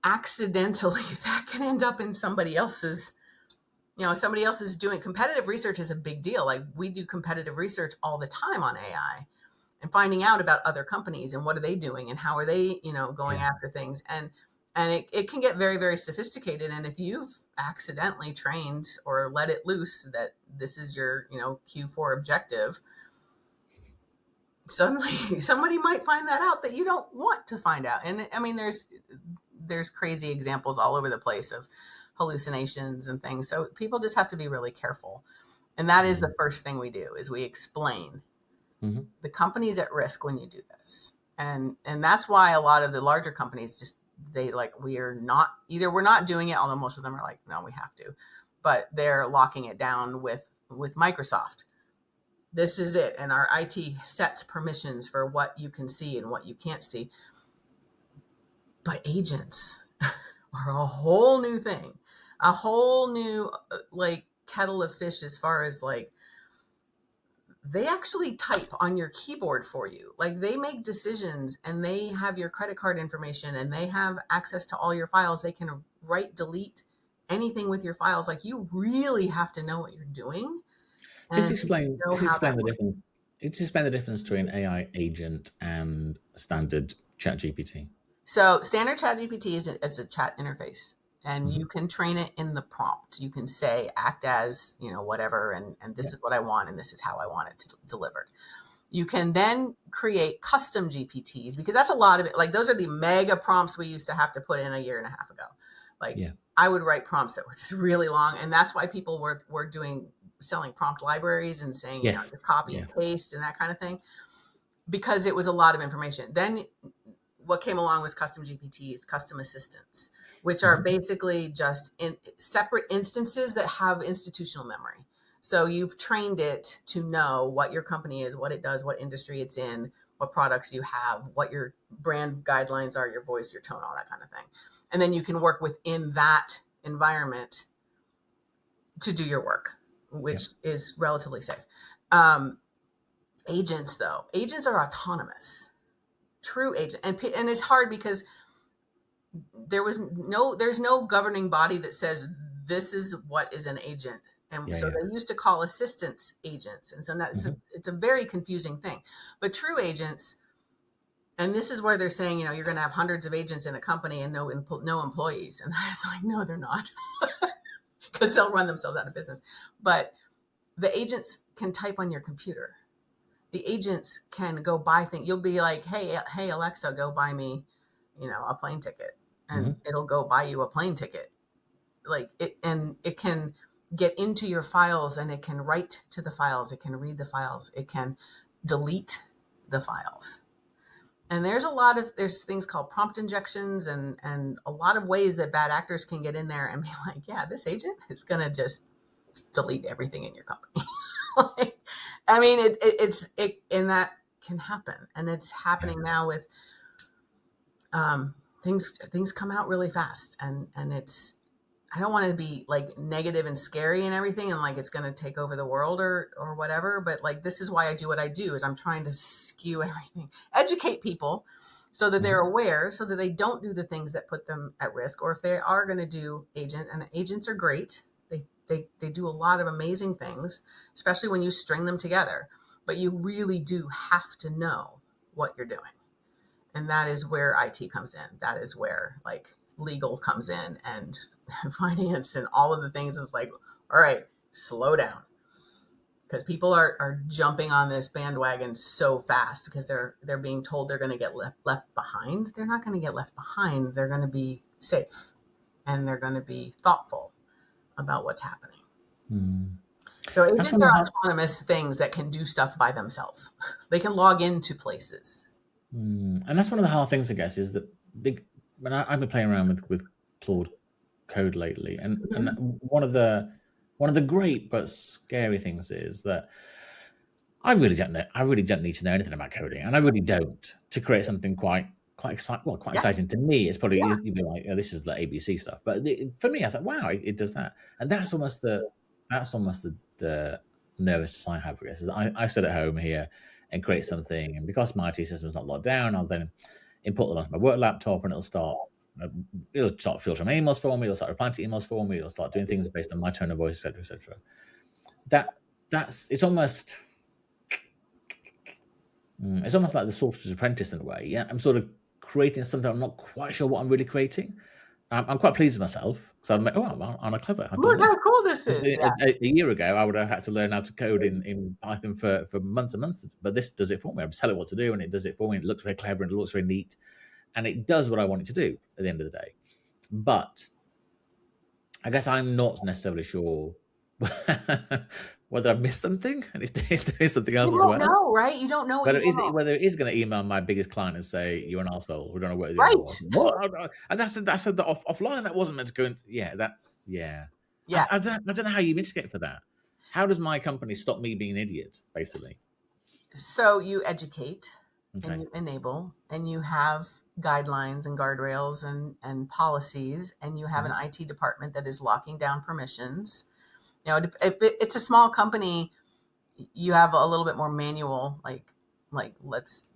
accidentally that can end up in somebody else's. Somebody else is doing competitive research is a big deal. Like, we do competitive research all the time on AI, and finding out about other companies and what are they doing and how are they, going Yeah. after things. And it can get very, very sophisticated. And if you've accidentally trained or let it loose that this is your, Q4 objective, suddenly somebody might find that out that you don't want to find out. And I mean, there's crazy examples all over the place of hallucinations and things. So people just have to be really careful. And that is Mhm. the first thing we do, is we explain Mhm. the company's at risk when you do this. And that's why a lot of the larger companies just, they, like, we're not doing it, although most of them are like, no, we have to, but they're locking it down with Microsoft. This is it, and our IT sets permissions for what you can see and what you can't see. But agents are a whole new thing, a whole new, like, kettle of fish, as far as, like, they actually type on your keyboard for you. Like, they make decisions, and they have your credit card information, and they have access to all your files. They can write, delete anything with your files. Like, you really have to know what you're doing Just and explain. know Just how explain that the works. difference. Just explain the difference between AI agent and standard Chat GPT. So standard chat GPT it's a chat interface, and Hmm. you can train it in the prompt. You can say, act as, whatever, and this Yeah. is what I want, and this is how I want it to delivered. You can then create custom GPTs, because that's a lot of it. Like those are the mega prompts we used to have to put in a year and a half ago. Like Yeah. I would write prompts that were just really long. And that's why people were selling prompt libraries and saying, Yes. just copy and paste and that kind of thing, because it was a lot of information. Then what came along was custom GPTs, custom assistants, which are basically just in separate instances that have institutional memory. So you've trained it to know what your company is, what it does, what industry it's in, what products you have, what your brand guidelines are, your voice, your tone, all that kind of thing. And then you can work within that environment to do your work, which is relatively safe. Agents, though, agents are autonomous. True agent, and it's hard because there's no governing body that says this is what is an agent, and they used to call assistants agents, and so it's a very confusing thing. But true agents, and this is where they're saying, you're going to have hundreds of agents in a company and no employees, and I was like, no, they're not, because they'll run themselves out of business. But the agents can type on your computer. The agents can go buy things. You'll be like, hey, Alexa, go buy me, a plane ticket. And it'll go buy you a plane ticket. And it can get into your files, and it can write to the files. It can read the files. It can delete the files. And there's things called prompt injections and a lot of ways that bad actors can get in there and be like, yeah, this agent is going to just delete everything in your company. I mean, and that can happen, and it's happening now with things come out really fast, and it's, I don't want to be like negative and scary and everything, and like it's going to take over the world or whatever. But like, this is why I do what I do, is I'm trying to skew everything, educate people so that they're aware, so that they don't do the things that put them at risk. Or if they are going to do agents are great. They do a lot of amazing things, especially when you string them together. But you really do have to know what you're doing. And that is where IT comes in. That is where like legal comes in, and finance and all of the things. Is like, all right, slow down. Because people are jumping on this bandwagon so fast because they're being told they're going to get left behind. They're not going to get left behind. They're going to be safe, and they're going to be thoughtful about what's happening. So agents are autonomous things that can do stuff by themselves. They can log into places. And that's one of the hard things, I guess, is that when I've been playing around with Claude Code lately, and one of the great but scary things is that I really don't need to know anything about coding, and I really don't, to create something quite exciting to me. It's probably you'd be like, this is the ABC stuff, but for me, I thought, wow, it does that, and that's almost the nervousness I have. I guess is I sit at home here and create something, and because my IT system is not locked down, I'll then import them onto my work laptop, and it'll start filtering emails for me. It'll start replying to emails for me. It'll start doing things based on my tone of voice, etc., etc. It's almost like the Sorcerer's Apprentice in a way. Yeah, I'm sort of creating something. I'm not quite sure what I'm really creating. I'm quite pleased with myself because I'm like, I'm clever. Look how cool this is. A year ago, I would have had to learn how to code in Python for months and months, but this does it for me. I just tell it what to do, and it does it for me. It looks very clever, and it looks very neat, and it does what I want it to do at the end of the day. But I guess I'm not necessarily sure whether I've missed something and it's doing something else as well. You don't know, right? You don't know whether it is going to email my biggest client and say, you're an arsehole, we don't know what you're doing. What? And that's the offline. That wasn't meant to go in. I don't know how you mitigate for that. How does my company stop me being an idiot, basically? So you educate and you enable, and you have guidelines and guardrails and policies, and you have an IT department that is locking down permissions. If it's a small company, you have a little bit more manual, like let's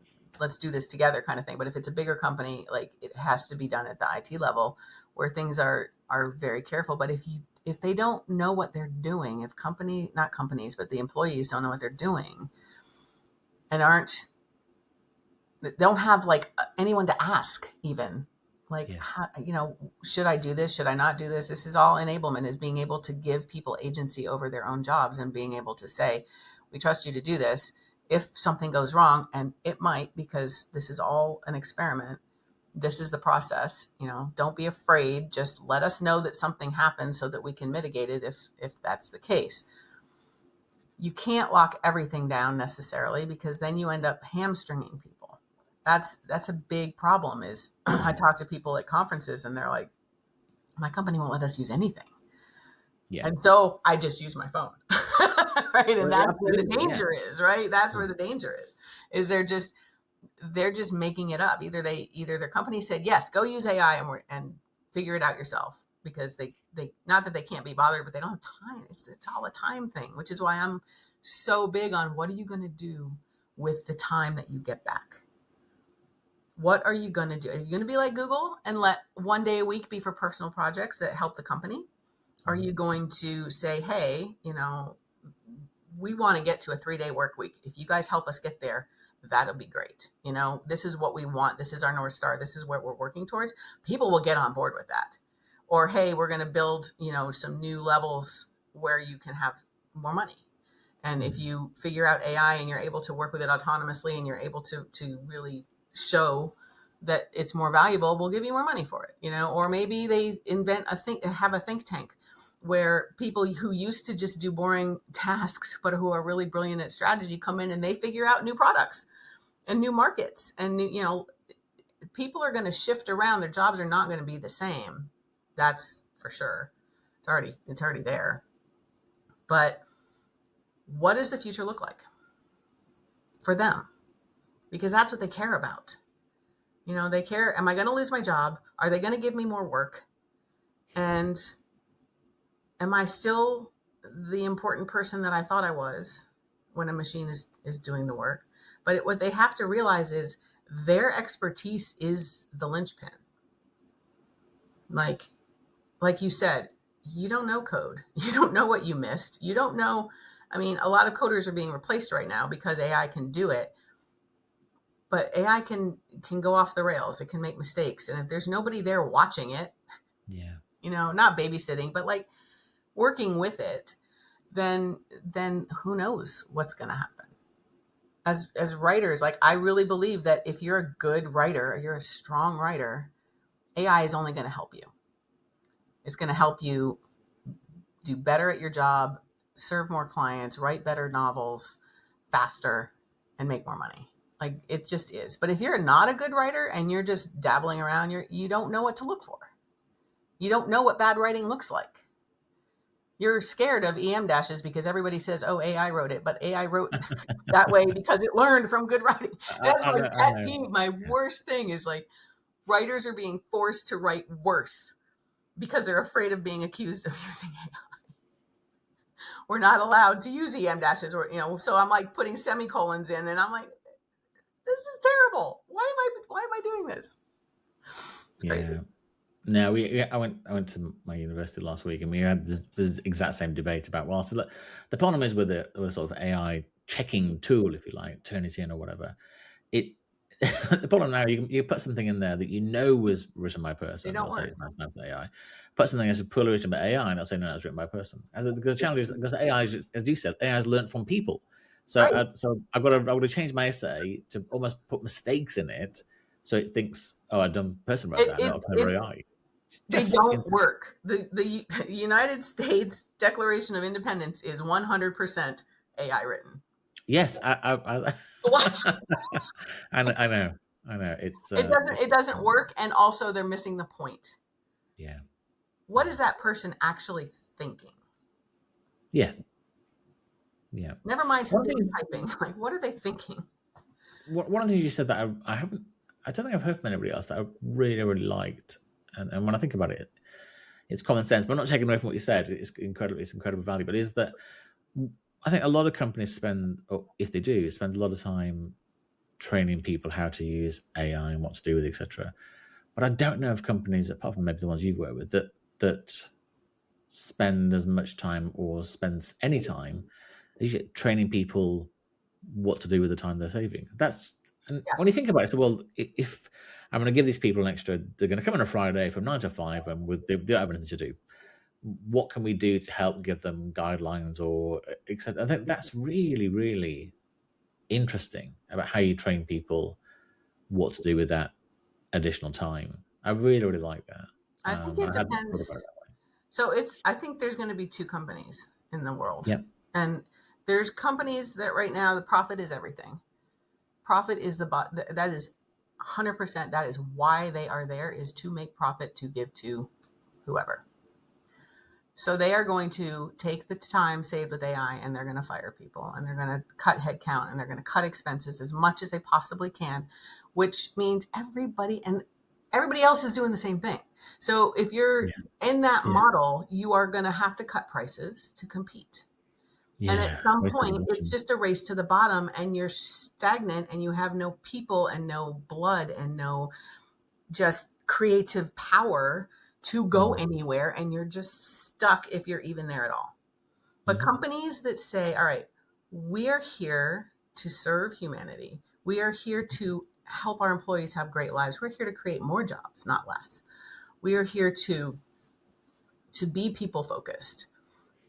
do this together kind of thing. But if it's a bigger company, like it has to be done at the IT level, where things are very careful. But if they don't know what they're doing, if not companies, but the employees don't know what they're doing, and don't have like anyone to ask even. Should I do this? Should I not do this? This is all enablement, is being able to give people agency over their own jobs and being able to say, we trust you to do this. if something goes wrong, and it might, because this is all an experiment. This is the process. Don't be afraid. Just let us know that something happened so that we can mitigate it if that's the case. You can't lock everything down necessarily, because then you end up hamstringing people. That's a big problem. Is I talk to people at conferences and they're like, my company won't let us use anything. Yeah. And so I just use my phone. Right. And that's where the danger is, right? That's where the danger is they're just making it up. Either their company said, yes, go use AI and figure it out yourself, because they not that they can't be bothered, but they don't have time. It's all a time thing, which is why I'm so big on, what are you going to do with the time that you get back? What are you going to do? Are you going to be like Google and let one day a week be for personal projects that help the company? Are you going to say, hey, we want to get to a 3-day work week. If you guys help us get there, that'll be great. This is what we want. This is our North Star. This is what we're working towards. People will get on board with that. Or, hey, we're going to build, some new levels where you can have more money. And if you figure out AI and you're able to work with it autonomously and you're able to really show that it's more valuable, we'll give you more money for it. Or maybe they have a think tank where people who used to just do boring tasks, but who are really brilliant at strategy, come in and they figure out new products and new markets. And, people are going to shift around. Their jobs are not going to be the same. That's for sure. It's already there. But what does the future look like for them? Because that's what they care about. They care, am I going to lose my job? Are they going to give me more work? And am I still the important person that I thought I was when a machine is doing the work? But what they have to realize is their expertise is the linchpin. Like you said, you don't know code. You don't know what you missed. You don't know. I mean, a lot of coders are being replaced right now because AI can do it. But AI can go off the rails. It can make mistakes. And if there's nobody there watching it, not babysitting, but like working with it, then who knows what's going to happen. As writers, like, I really believe that if you're a good writer, you're a strong writer, AI is only going to help you. It's going to help you do better at your job, serve more clients, write better novels faster, and make more money. Like, it just is. But if you're not a good writer and you're just dabbling around, you don't know what to look for. You don't know what bad writing looks like. You're scared of EM dashes because everybody says, oh, AI wrote it, but AI wrote that way because it learned from good writing. That's my pet peeve. My worst thing is, like, writers are being forced to write worse because they're afraid of being accused of using AI. We're not allowed to use EM dashes, or, so I'm like putting semicolons in, and I'm like, this is terrible. Why am I doing this? It's crazy. No, I went to my university last week, and we had this exact same debate about, well, so look, the problem is with the sort of AI checking tool, if you like, Turnitin or whatever. The problem now, you put something in there that was written by a person. They'll say it's not AI. Put something that's poorly written by AI, and they'll say no, it's written by a person. The challenge is, because AI, as you said, AI has learned from people. So, Right. I've got to change my essay to almost put mistakes in it, so it thinks, oh, a dumb person wrote that, not a clever AI. They don't work. The United States Declaration of Independence is 100% AI written. Yes, What? I know. It doesn't work, and also they're missing the point. Yeah. What is that person actually thinking? Yeah. Never mind who did the typing. Like, what are they thinking? One of the things you said that I don't think I've heard from anybody else that I really, really liked, and when I think about it, it's common sense, but I'm not taking away from what you said. It's incredible value. But is that I think a lot of companies spend a lot of time training people how to use AI and what to do with it, etc. But I don't know of companies, apart from maybe the ones you've worked with, that spend as much time or spends any time training people what to do with the time they're saving. When you think about it, so, well, if I'm going to give these people an extra, they're going to come on a Friday from 9 to 5, and they don't have anything to do. What can we do to help give them guidelines or etc.? I think that's really, really interesting about how you train people what to do with that additional time. I really, really like that. I think I it hadn't thought about it depends. that way. So I think there's going to be two companies in the world. Yep. And there's companies that right now the profit is everything. Profit is that is 100%, that is why they are there, is to make profit to give to whoever. So they are going to take the time saved with AI and they're going to fire people and they're going to cut headcount and they're going to cut expenses as much as they possibly can, which means everybody else is doing the same thing. So if you're Yeah. in that Yeah. model, you are going to have to cut prices to compete. And at Yeah. some Most point, it's exhausting. just a race to the bottom and you're stagnant and you have no people and no blood and no just creative power to go anywhere. And you're just stuck if you're even there at all. But Mm-hmm. companies that say, all right, we are here to serve humanity. We are here to help our employees have great lives. We're here to create more jobs, not less. We are here to be people focused.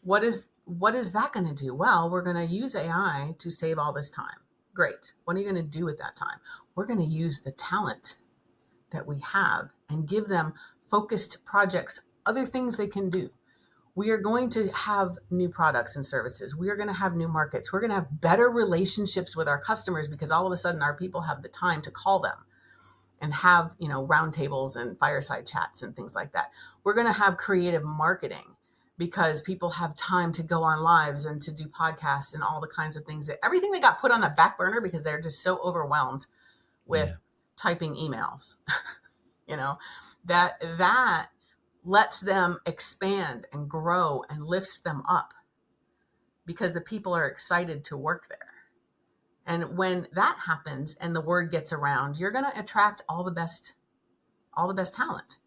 What is that going to do? Well, we're going to use AI to save all this time. Great. What are you going to do with that time? We're going to use the talent that we have and give them focused projects, other things they can do. We are going to have new products and services. We are going to have new markets. We're going to have better relationships with our customers because all of a sudden our people have the time to call them and have, roundtables and fireside chats and things like that. We're going to have creative marketing because people have time to go on lives and to do podcasts and all the kinds of things, that everything that got put on the back burner because they're just so overwhelmed with Yeah. typing emails, that lets them expand and grow and lifts them up because the people are excited to work there. And when that happens and the word gets around, you're going to attract all the best talent.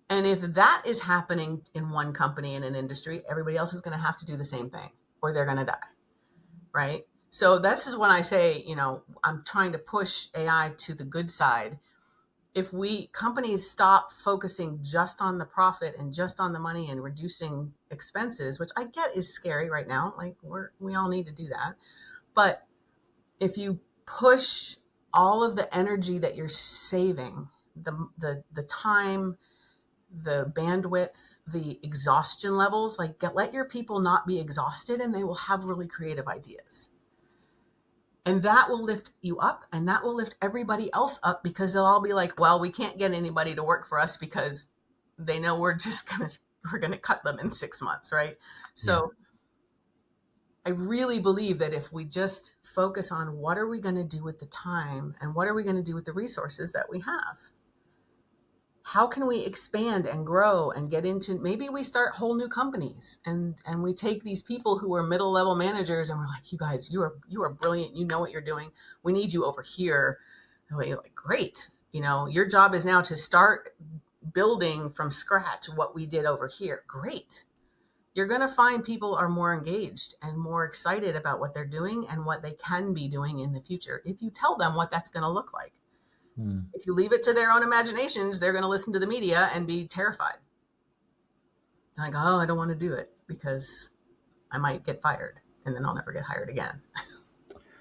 And if that is happening in one company in an industry, everybody else is going to have to do the same thing or they're going to die. Right? So this is when I say, I'm trying to push AI to the good side. If companies stop focusing just on the profit and just on the money and reducing expenses, which I get is scary right now, like we all need to do that. But if you push all of the energy that you're saving, the time, the bandwidth, the exhaustion levels, let your people not be exhausted and they will have really creative ideas. And that will lift you up and that will lift everybody else up because they'll all be like, well, we can't get anybody to work for us because they know we're going to cut them in 6 months. Right. So I really believe that if we just focus on what are we going to do with the time and what are we going to do with the resources that we have, how can we expand and grow and get into, maybe we start whole new companies and we take these people who are middle level managers and we're like, you guys, you are brilliant. You know what you're doing. We need you over here. And we're like, great. Your job is now to start building from scratch what we did over here. Great. You're going to find people are more engaged and more excited about what they're doing and what they can be doing in the future if you tell them what that's going to look like. If you leave it to their own imaginations, they're going to listen to the media and be terrified. Like, oh, I don't want to do it because I might get fired and then I'll never get hired again.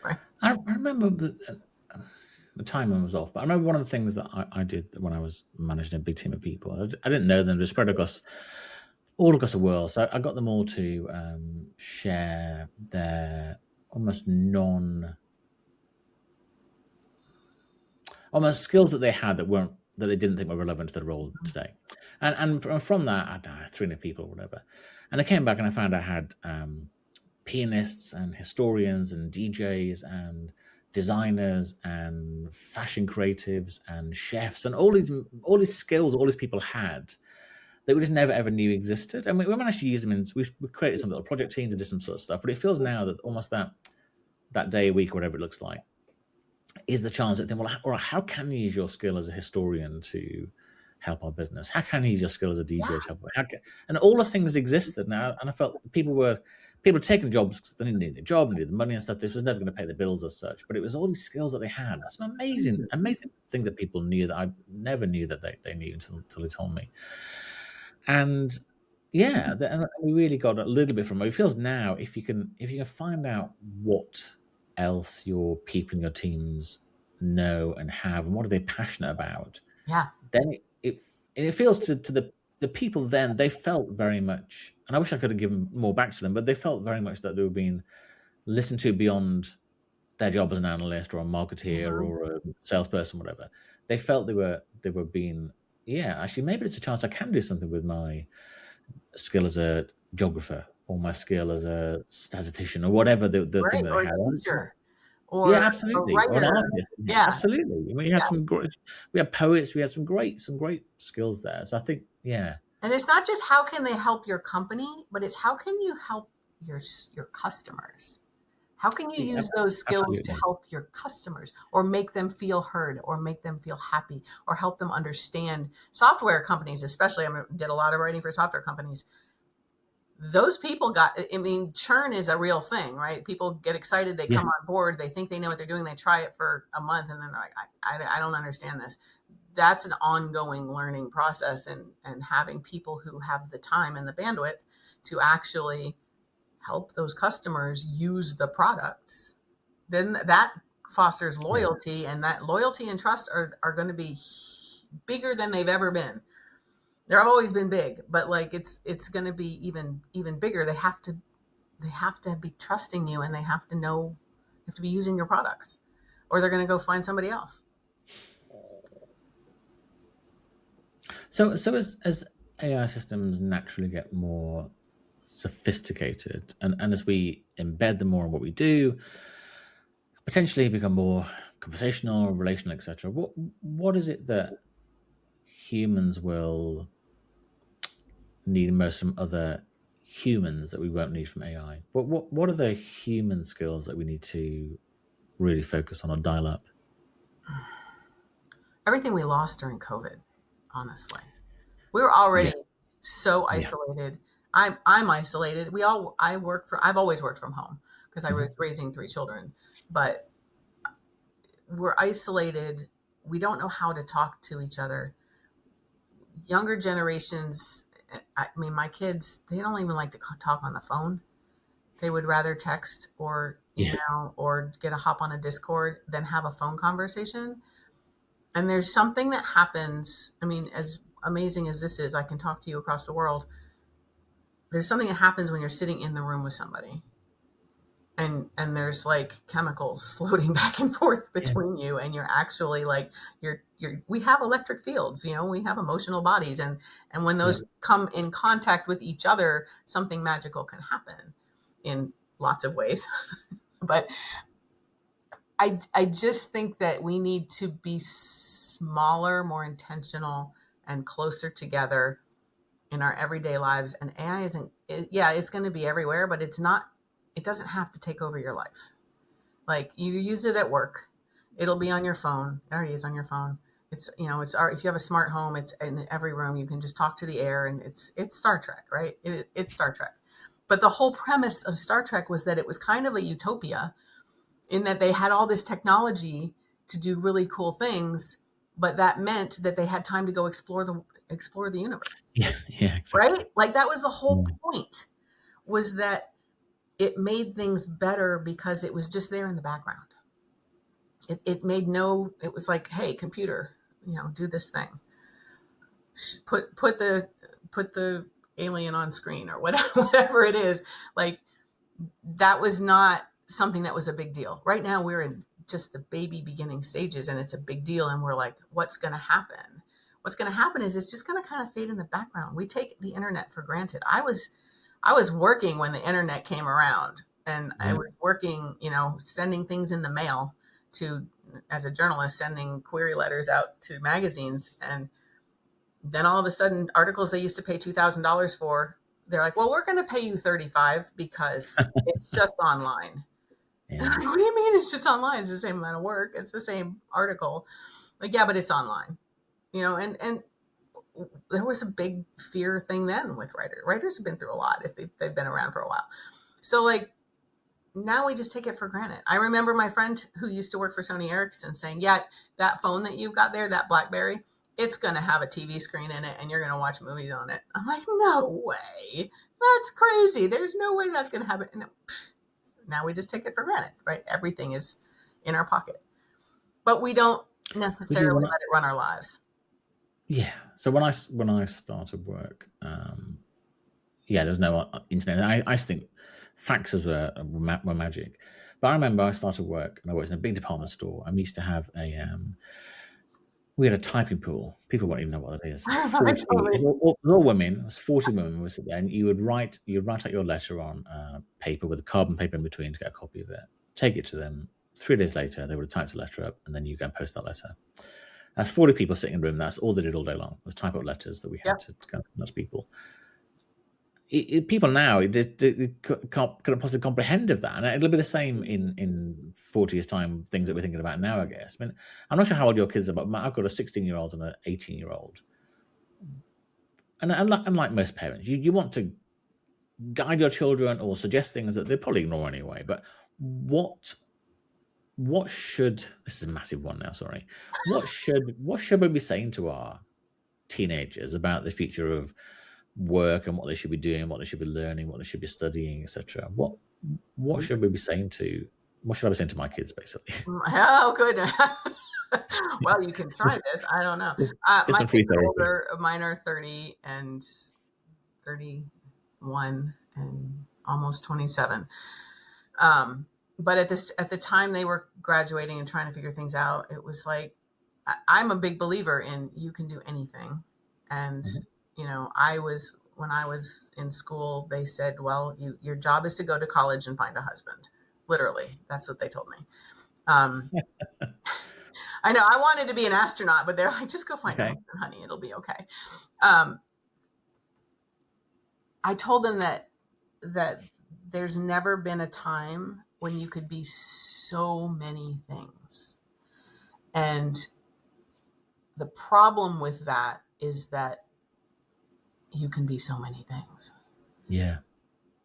Right? I remember the timing was off, but I remember one of the things that I did when I was managing a big team of people. I didn't know them; they spread all across the world. So I got them all to share their almost skills that they had that they didn't think were relevant to the role today. And from that, I don't know, 300 people or whatever. And I came back and I found I had pianists and historians and DJs and designers and fashion creatives and chefs and all these skills all these people had that we just never ever knew existed. And we managed to use them we created some little project teams and did some sort of stuff. But it feels now that almost that day a week, or whatever it looks like, is the chance that think, well, all right, how can you use your skill as a historian to help our business? How can you use your skill as a DJ to help? And all those things existed now, and I felt people were taking jobs because they needed a job and needed the money and stuff. This was never going to pay the bills as such, but it was all these skills that they had. Some amazing things that people knew that I never knew that they knew until they told me. And and we really got a little bit from it. It feels now if you can find out what else your people and your teams know and have, and what are they passionate about, Yeah. then it feels to the people then, they felt very much, and I wish I could have given more back to them, but they felt very much that they were being listened to beyond their job as an analyst or a marketeer Mhm. or a salesperson, whatever. They felt they were being, yeah, actually maybe it's a chance I can do something with my skill as a geographer or my skill as a statistician or whatever the thing Right. that they Or a had. teacher or Yeah, a absolutely. Or an writer. artist. Yeah, Yeah. absolutely. I mean, we had Yeah. some great, we had poets, we had some great skills there. So I think, yeah, And it's not just how can they help your company, but it's how can you help your customers? How can you yeah, use those skills to absolutely. help your customers or make them feel heard or make them feel happy or help them understand software companies, especially? I did a lot of writing for software companies. Those people got, I mean, churn is a real thing, right? People get excited, they Yeah, come on board, they think they know what they're doing, they try it for a month, and then they're like, I don't understand this. That's an ongoing learning process, and having people who have the time and the bandwidth to actually help those customers use the products, then that fosters yeah. loyalty, and that loyalty and trust are going to be bigger than they've ever been. They've always been big, but like it's going to be even bigger. They have to be trusting you, and they have to know, they have to be using your products, or they're going to go find somebody else. So as AI systems naturally get more sophisticated, and as we embed them more in what we do, potentially become more conversational, relational, etc. What is it that humans will need most from other humans that we won't need from AI? What are the human skills that we need to really focus on or dial up? Everything we lost during COVID, honestly. We were Yeah. already so Yeah. isolated. I'm isolated. I've always worked from home because I Hmm. was raising three children, but we're isolated. We don't know how to talk to each other. Younger generations, I mean, my kids, they don't even like to talk on the phone. They would rather text or Yeah. email or get a hop on a Discord than have a phone conversation. And there's something that happens. I mean, as amazing as this is, I can talk to you across the world. There's something that happens when you're sitting in the room with somebody, and there's like chemicals floating back and forth Yeah. between you, and you're actually like, we have electric fields, we have emotional bodies, and when Yeah. those come in contact with each other, something magical can happen in lots of ways. But I just think that we need to be smaller, more intentional, and closer together in our everyday lives. And AI yeah, it's going to be everywhere, but it doesn't have to take over your life. Like, you use it at work, it'll be on your phone. It already is on your phone. If you have a smart home, it's in every room. You can just talk to the air, and it's Star Trek, right? It's Star Trek. But the whole premise of Star Trek was that it was kind of a utopia, in that they had all this technology to do really cool things, but that meant that they had time to go explore the universe, Yeah. Yeah. Exactly. right? Like, that was the whole Yeah. point, was that it made things better because it was just there in the background. It was like, hey, computer, do this thing. Put the alien on screen, or whatever, whatever it is. Like, that was not something that was a big deal. Right now, we're in just the baby beginning stages, and it's a big deal. And we're like, what's going to happen? What's going to happen is it's just going to kind of fade in the background. We take the internet for granted. I was working when the internet came around, and I Yeah. was working, sending things in the mail to, as a journalist, sending query letters out to magazines. And then all of a sudden, articles they used to pay $2,000 for, they're like, well, we're going to pay you 35 because it's just online. Yeah. What do you mean it's just online? It's the same amount of work. It's the same article. Like, yeah, but it's online, and there was a big fear thing then with writers. Writers have been through a lot if they've been around for a while. So, like, now we just take it for granted. I remember my friend who used to work for Sony Ericsson saying, yeah, that phone that you've got there, that BlackBerry, it's going to have a TV screen in it, and you're going to watch movies on it. I'm like, no way. That's crazy. There's no way that's going to happen. And now we just take it for granted, right? Everything is in our pocket, but we don't We do necessarily want let it run our lives. Yeah. So when I started work, yeah, there was no internet. I used to think faxes were magic, but I remember I started work and I worked in a big department store, and we used to have we had a typing pool. People won't even know what it is. 40, it Totally. was all women. It was 40 women would sit there, and you'd write out your letter on paper with a carbon paper in between to get a copy of it. Take it to them. 3 days later, they would have typed the letter up, and then you go and post that letter. That's 40 people sitting in a room. That's all they did all day long, was type up letters that we had Yep. to go to people. People now couldn't possibly comprehend of that, and it'll be the same in 40 years' time. Things that we're thinking about now, I guess. I mean, I'm not sure how old your kids are, but I've got a 16-year-old and an 18-year-old, and unlike most parents, you want to guide your children or suggest things that they probably ignore anyway. But what should, this is a massive one now? Sorry, what should we be saying to our teenagers about the future of work and what they should be doing, what they should be learning, what they should be studying, etc.? What should we be saying to? What should I be saying to my kids, basically? Oh, good. Well, you can try this. I don't know. Just My some free kids are therapy. older. Mine are 30 and 31 and almost 27. But at the time they were graduating and trying to figure things out, it was like, I'm a big believer in you can do anything. And, Mhm. when I was in school, they said, well, your job is to go to college and find a husband. Literally, that's what they told me. Um, I know I wanted to be an astronaut, but they're like, just go find a Okay. husband, honey. It'll be okay. Um, I told them that there's never been a time when you could be so many things. And the problem with that is that you can be so many things. Yeah.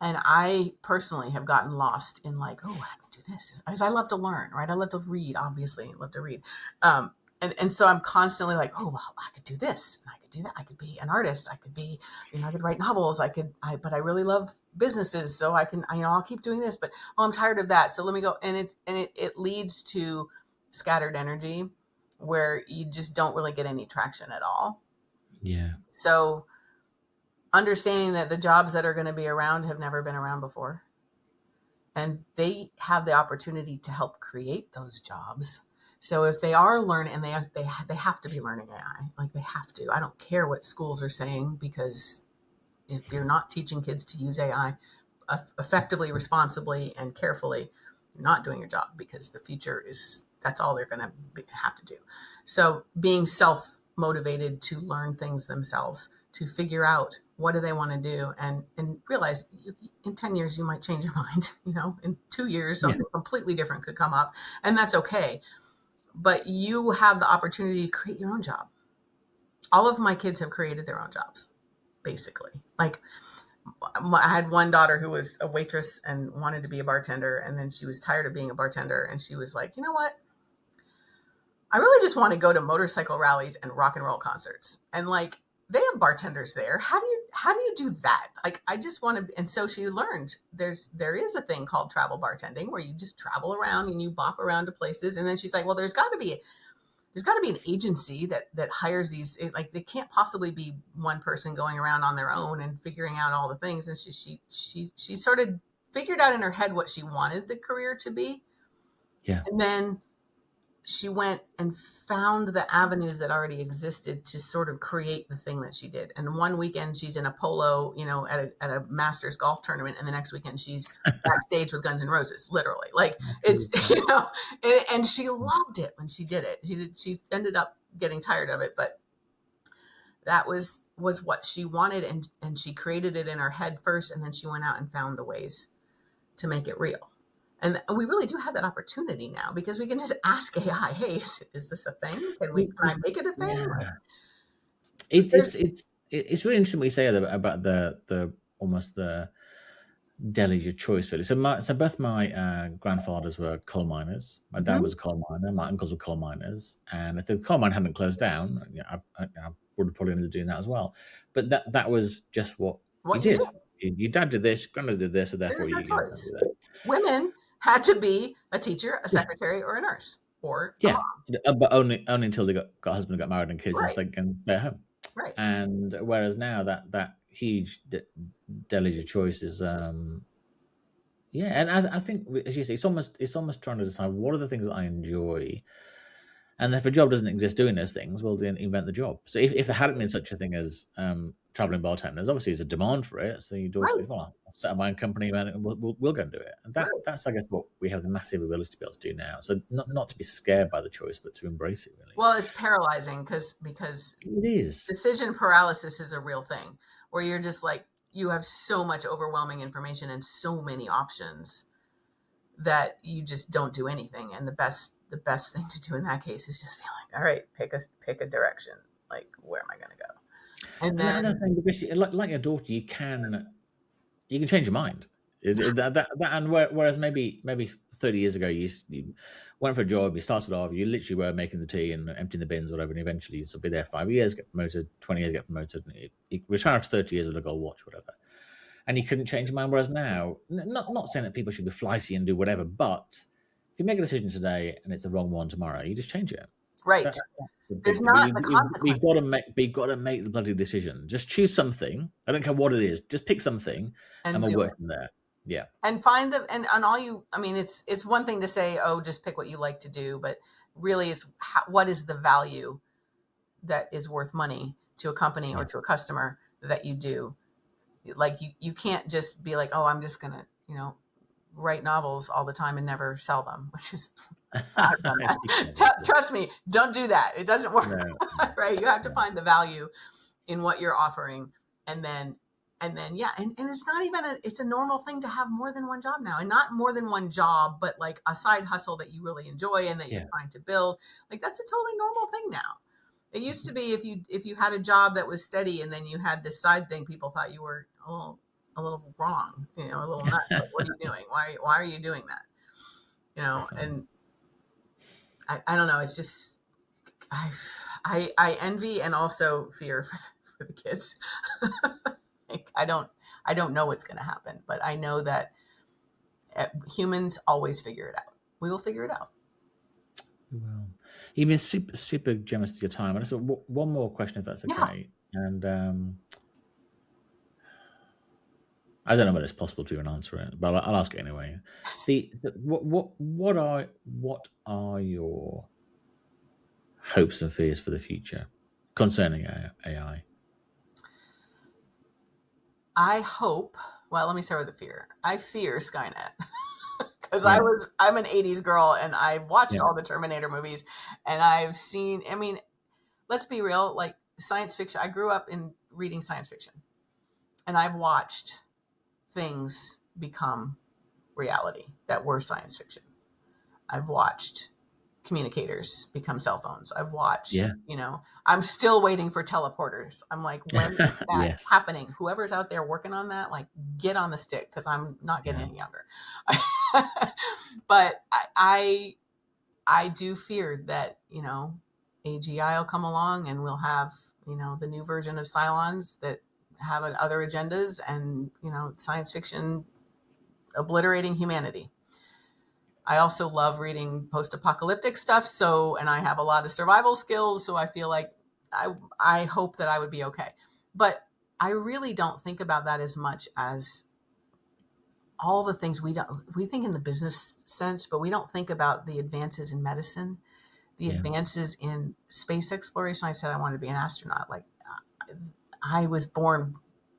And I personally have gotten lost in like, oh, I can do this. Because I love to learn, right? I love to read, obviously. I love to read. And so I'm constantly like, oh, well, I could do this and I could do that. I could be an artist. I could be, I could write novels. But I really love businesses. So I can, I'll keep doing this, but I'm tired of that. So let me go. And it leads to scattered energy where you just don't really get any traction at all. Yeah. So understanding that the jobs that are going to be around have never been around before, and they have the opportunity to help create those jobs. So if they are learning, and they have to be learning AI, like they have to. I don't care what schools are saying, because if they're not teaching kids to use AI effectively, responsibly, and carefully, you're not doing your job, because the future is, that's all they're going to have to do. So being self motivated to learn things themselves, to figure out what do they want to do, and realize in 10 years you might change your mind. In 2 years Yeah. something completely different could come up, and that's okay. But you have the opportunity to create your own job. All of my kids have created their own jobs, basically. Like, I had one daughter who was a waitress and wanted to be a bartender, and then she was tired of being a bartender, and she was like, you know what, I really just want to go to motorcycle rallies and rock and roll concerts. And like, they have bartenders there. How do you do that? Like, I just want to. And so she learned there is a thing called travel bartending, where you just travel around and you bop around to places. And then she's like, well, there's got to be an agency that hires these. Like, they can't possibly be one person going around on their own and figuring out all the things. And she sort of figured out in her head what she wanted the career to be. Yeah. And then she went and found the avenues that already existed to sort of create the thing that she did. And one weekend she's in a polo, at a Masters golf tournament, and the next weekend she's backstage with Guns N' Roses, literally. Like, it's, and she loved it when she did it. She ended up getting tired of it, but that was what she wanted, and she created it in her head first, and then she went out and found the ways to make it real. And we really do have that opportunity now, because we can just ask AI, hey, is this a thing? Can I make it a thing? Yeah. There's, It's really interesting what you say about the almost the deluge of choice, really. So both my grandfathers were coal miners. My dad was a coal miner. My uncles were coal miners. And if the coal mine hadn't closed down, I would have probably ended up doing that as well. But that was just what you what you did. do. Your dad did this, grandma did this, so There's therefore no you have to choice. do that. women had to be a teacher, a Yeah. secretary, or a nurse, or a Yeah. mom. But only until they got a husband, got married and kids, and Right, so they can stay at home. right. And whereas now that huge deluge of choice is, yeah, and I think, as you say, it's almost trying to decide what are the things that I enjoy, and if a job doesn't exist doing those things, well, then invent the job. So if there hadn't been such a thing as traveling bartenders, obviously there's a demand for it. So your daughter Right, thinks, well, I'll set up my own company and we'll go and do it. And right. that's I guess what we have the massive ability to be able to do now. So not to be scared by the choice, but to embrace it really. Well, it's paralyzing because It is. decision paralysis is a real thing where you're just like, you have so much overwhelming information and so many options that you just don't do anything. And the best thing to do in that case is just be like, all right, pick a direction. Like, where am I going to go? And And then, another thing, because like your daughter, you can change your mind. And whereas maybe 30 years ago, you went for a job, you started off, you literally were making the tea and emptying the bins, whatever, and eventually you'll be there 5 years, get promoted, 20 years, get promoted, and you retire after 30 years with a gold watch, whatever. And you couldn't change your mind. Whereas now, not saying that people should be flighty and do whatever, but if you make a decision today and it's the wrong one tomorrow, you just change it. right, That's the there's big thing. not the We've consequence got to make the bloody decision. Just choose something. I don't care what it is. Just pick something, and and we'll do work it. from there. Yeah, And find the and all you I mean it's one thing to say, oh, just pick what you like to do, but really it's what is the value that is worth money to a company or yeah. to a customer that you do. Like you can't just be like, oh, I'm just gonna write novels all the time and never sell them, which is I've done that. Trust me, don't do that. It doesn't work. No, Right, you have to no, find the value in what you're offering, and then yeah, and it's not even it's a normal thing to have more than one job now, and not more than one job, but like a side hustle that you really enjoy and that you're yeah. trying to build. Like, that's a totally normal thing now. It used to be if you had a job that was steady and then you had this side thing, people thought you were a little wrong, a little nuts. Like, what are you doing? Why are you doing that? Definitely. And I don't know. It's just I envy and also fear for the kids. Like, I don't know what's going to happen, but I know that humans always figure it out. We will figure it out. Well, you've been super generous with your time. And so one more question, if that's Yeah. okay. And I don't know whether it's possible to even answer it, but I'll ask it anyway. What are your hopes and fears for the future concerning AI? I hope. Well, let me start with the fear. I fear Skynet because Yeah, I'm an '80s girl and I've watched yeah, all the Terminator movies and I've seen. I mean, let's be real. Like, science fiction. I grew up in reading science fiction, and I've watched things become reality that were science fiction. I've watched communicators become cell phones. I've watched, yeah. I'm still waiting for teleporters. I'm like, when is that Yes, happening? Whoever's out there working on that, like, get on the stick because I'm not getting yeah, any younger. But I do fear that, AGI will come along and we'll have, the new version of Cylons that have other agendas and, science fiction obliterating humanity. I also love reading post-apocalyptic stuff. And I have a lot of survival skills. So I feel like I hope that I would be okay. But I really don't think about that as much as all the things we think in the business sense, but we don't think about the advances in medicine, the yeah, advances in space exploration. I said I wanted to be an astronaut. Like, I was born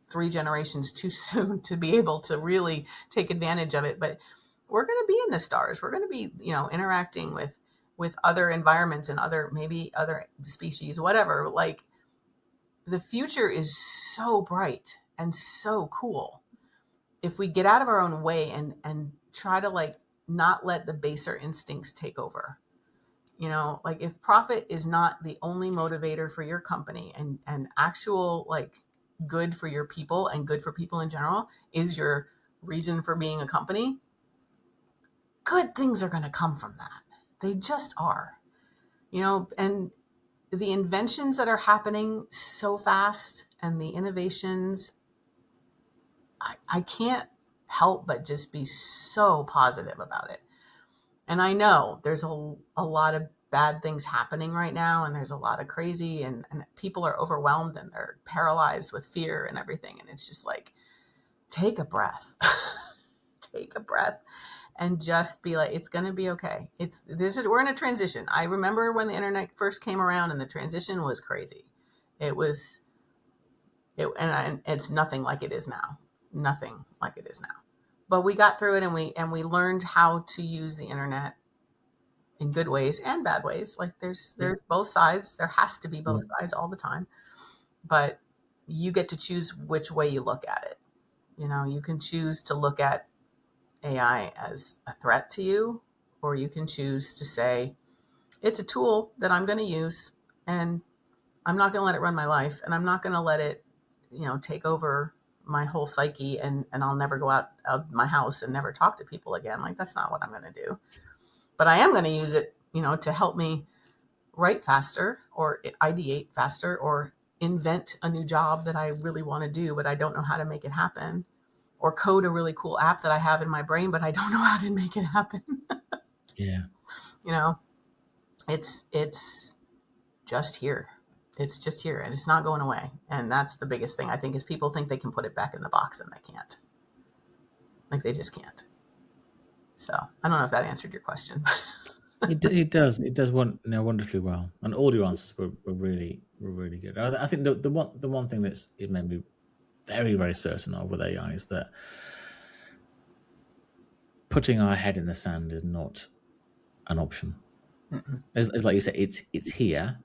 3 generations too soon to be able to really take advantage of it. But we're going to be in the stars. We're going to be, interacting with other environments and maybe other species, whatever. Like, the future is so bright and so cool if we get out of our own way and try to, like, not let the baser instincts take over. Like, if profit is not the only motivator for your company and actual, like, good for your people and good for people in general is your reason for being a company, good things are going to come from that. They just are, and the inventions that are happening so fast and the innovations, I can't help but just be so positive about it. And I know there's a lot of bad things happening right now, and there's a lot of crazy, and people are overwhelmed and they're paralyzed with fear and everything. And it's just like, take a breath, take a breath, and just be like, it's going to be okay. We're in a transition. I remember when the internet first came around, and the transition was crazy. And it's nothing like it is now. Nothing like it is now. But we got through it, and we learned how to use the internet in good ways and bad ways. Like there's both sides. There has to be both sides all the time. But you get to choose which way you look at it. You can choose to look at AI as a threat to you, or you can choose to say, it's a tool that I'm going to use, and I'm not going to let it run my life, and I'm not going to let it, take over my whole psyche, and I'll never go out of my house and never talk to people again. Like, that's not what I'm going to do. But I am going to use it, to help me write faster, or ideate faster, or invent a new job that I really want to do, but I don't know how to make it happen, or code a really cool app that I have in my brain, but I don't know how to make it happen. Yeah. It's just here. It's just here, and it's not going away. And that's the biggest thing, I think, is people think they can put it back in the box, and they can't. Like, they just can't. So I don't know if that answered your question. It does. It does wonderfully well, and all your answers were really good. I think the one thing it made me very, very certain of with AI is that putting our head in the sand is not an option. It's like you said, it's here.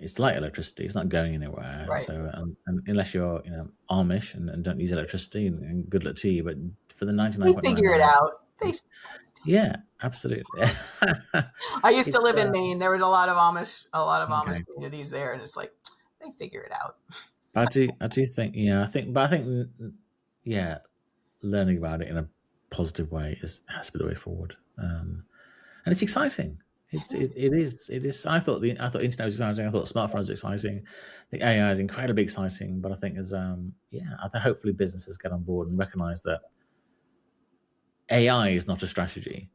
It's like electricity; it's not going anywhere. Right. So, and unless you're Amish and don't use electricity, and good luck to you. But for the 99.9, They figure it out. yeah, absolutely. I used to live in Maine. There was a lot of Amish Okay. communities there, and it's like, they figure it out. I do think, I think, yeah, learning about it in a positive way has to be the way forward, and it's exciting. It is. I thought the internet was exciting. I thought smartphones was exciting. I think AI is incredibly exciting, but I think I think hopefully businesses get on board and recognize that AI is not a strategy.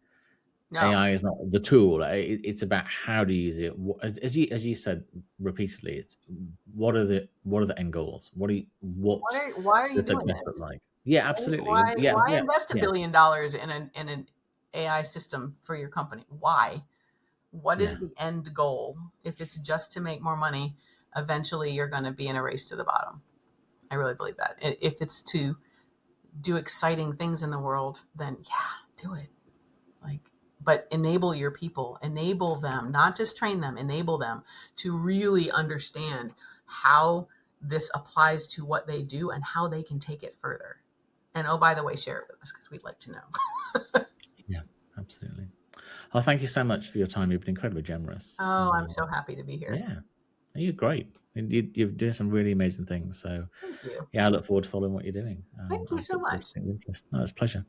No. AI is not the tool. It's about how to use it. As you said repeatedly, it's what are the end goals? Why are you does doing success this? look like? Yeah, absolutely. Yeah, Why yeah, invest $1 yeah, billion in an AI system for your company? Why? What is yeah, the end goal? If it's just to make more money, eventually you're going to be in a race to the bottom. I really believe that. If it's to do exciting things in the world, then do it. But enable your people, enable them, not just train them, enable them to really understand how this applies to what they do and how they can take it further. And oh, by the way, share it with us, because we'd like to know. yeah, absolutely. Oh, thank you so much for your time. You've been incredibly generous. Oh, I'm so happy to be here. Yeah, you're great. And you've done some really amazing things. So Thank you. yeah, I look forward to following what you're doing. Thank you I so look forward to much. seeing the interest. No, it's a pleasure.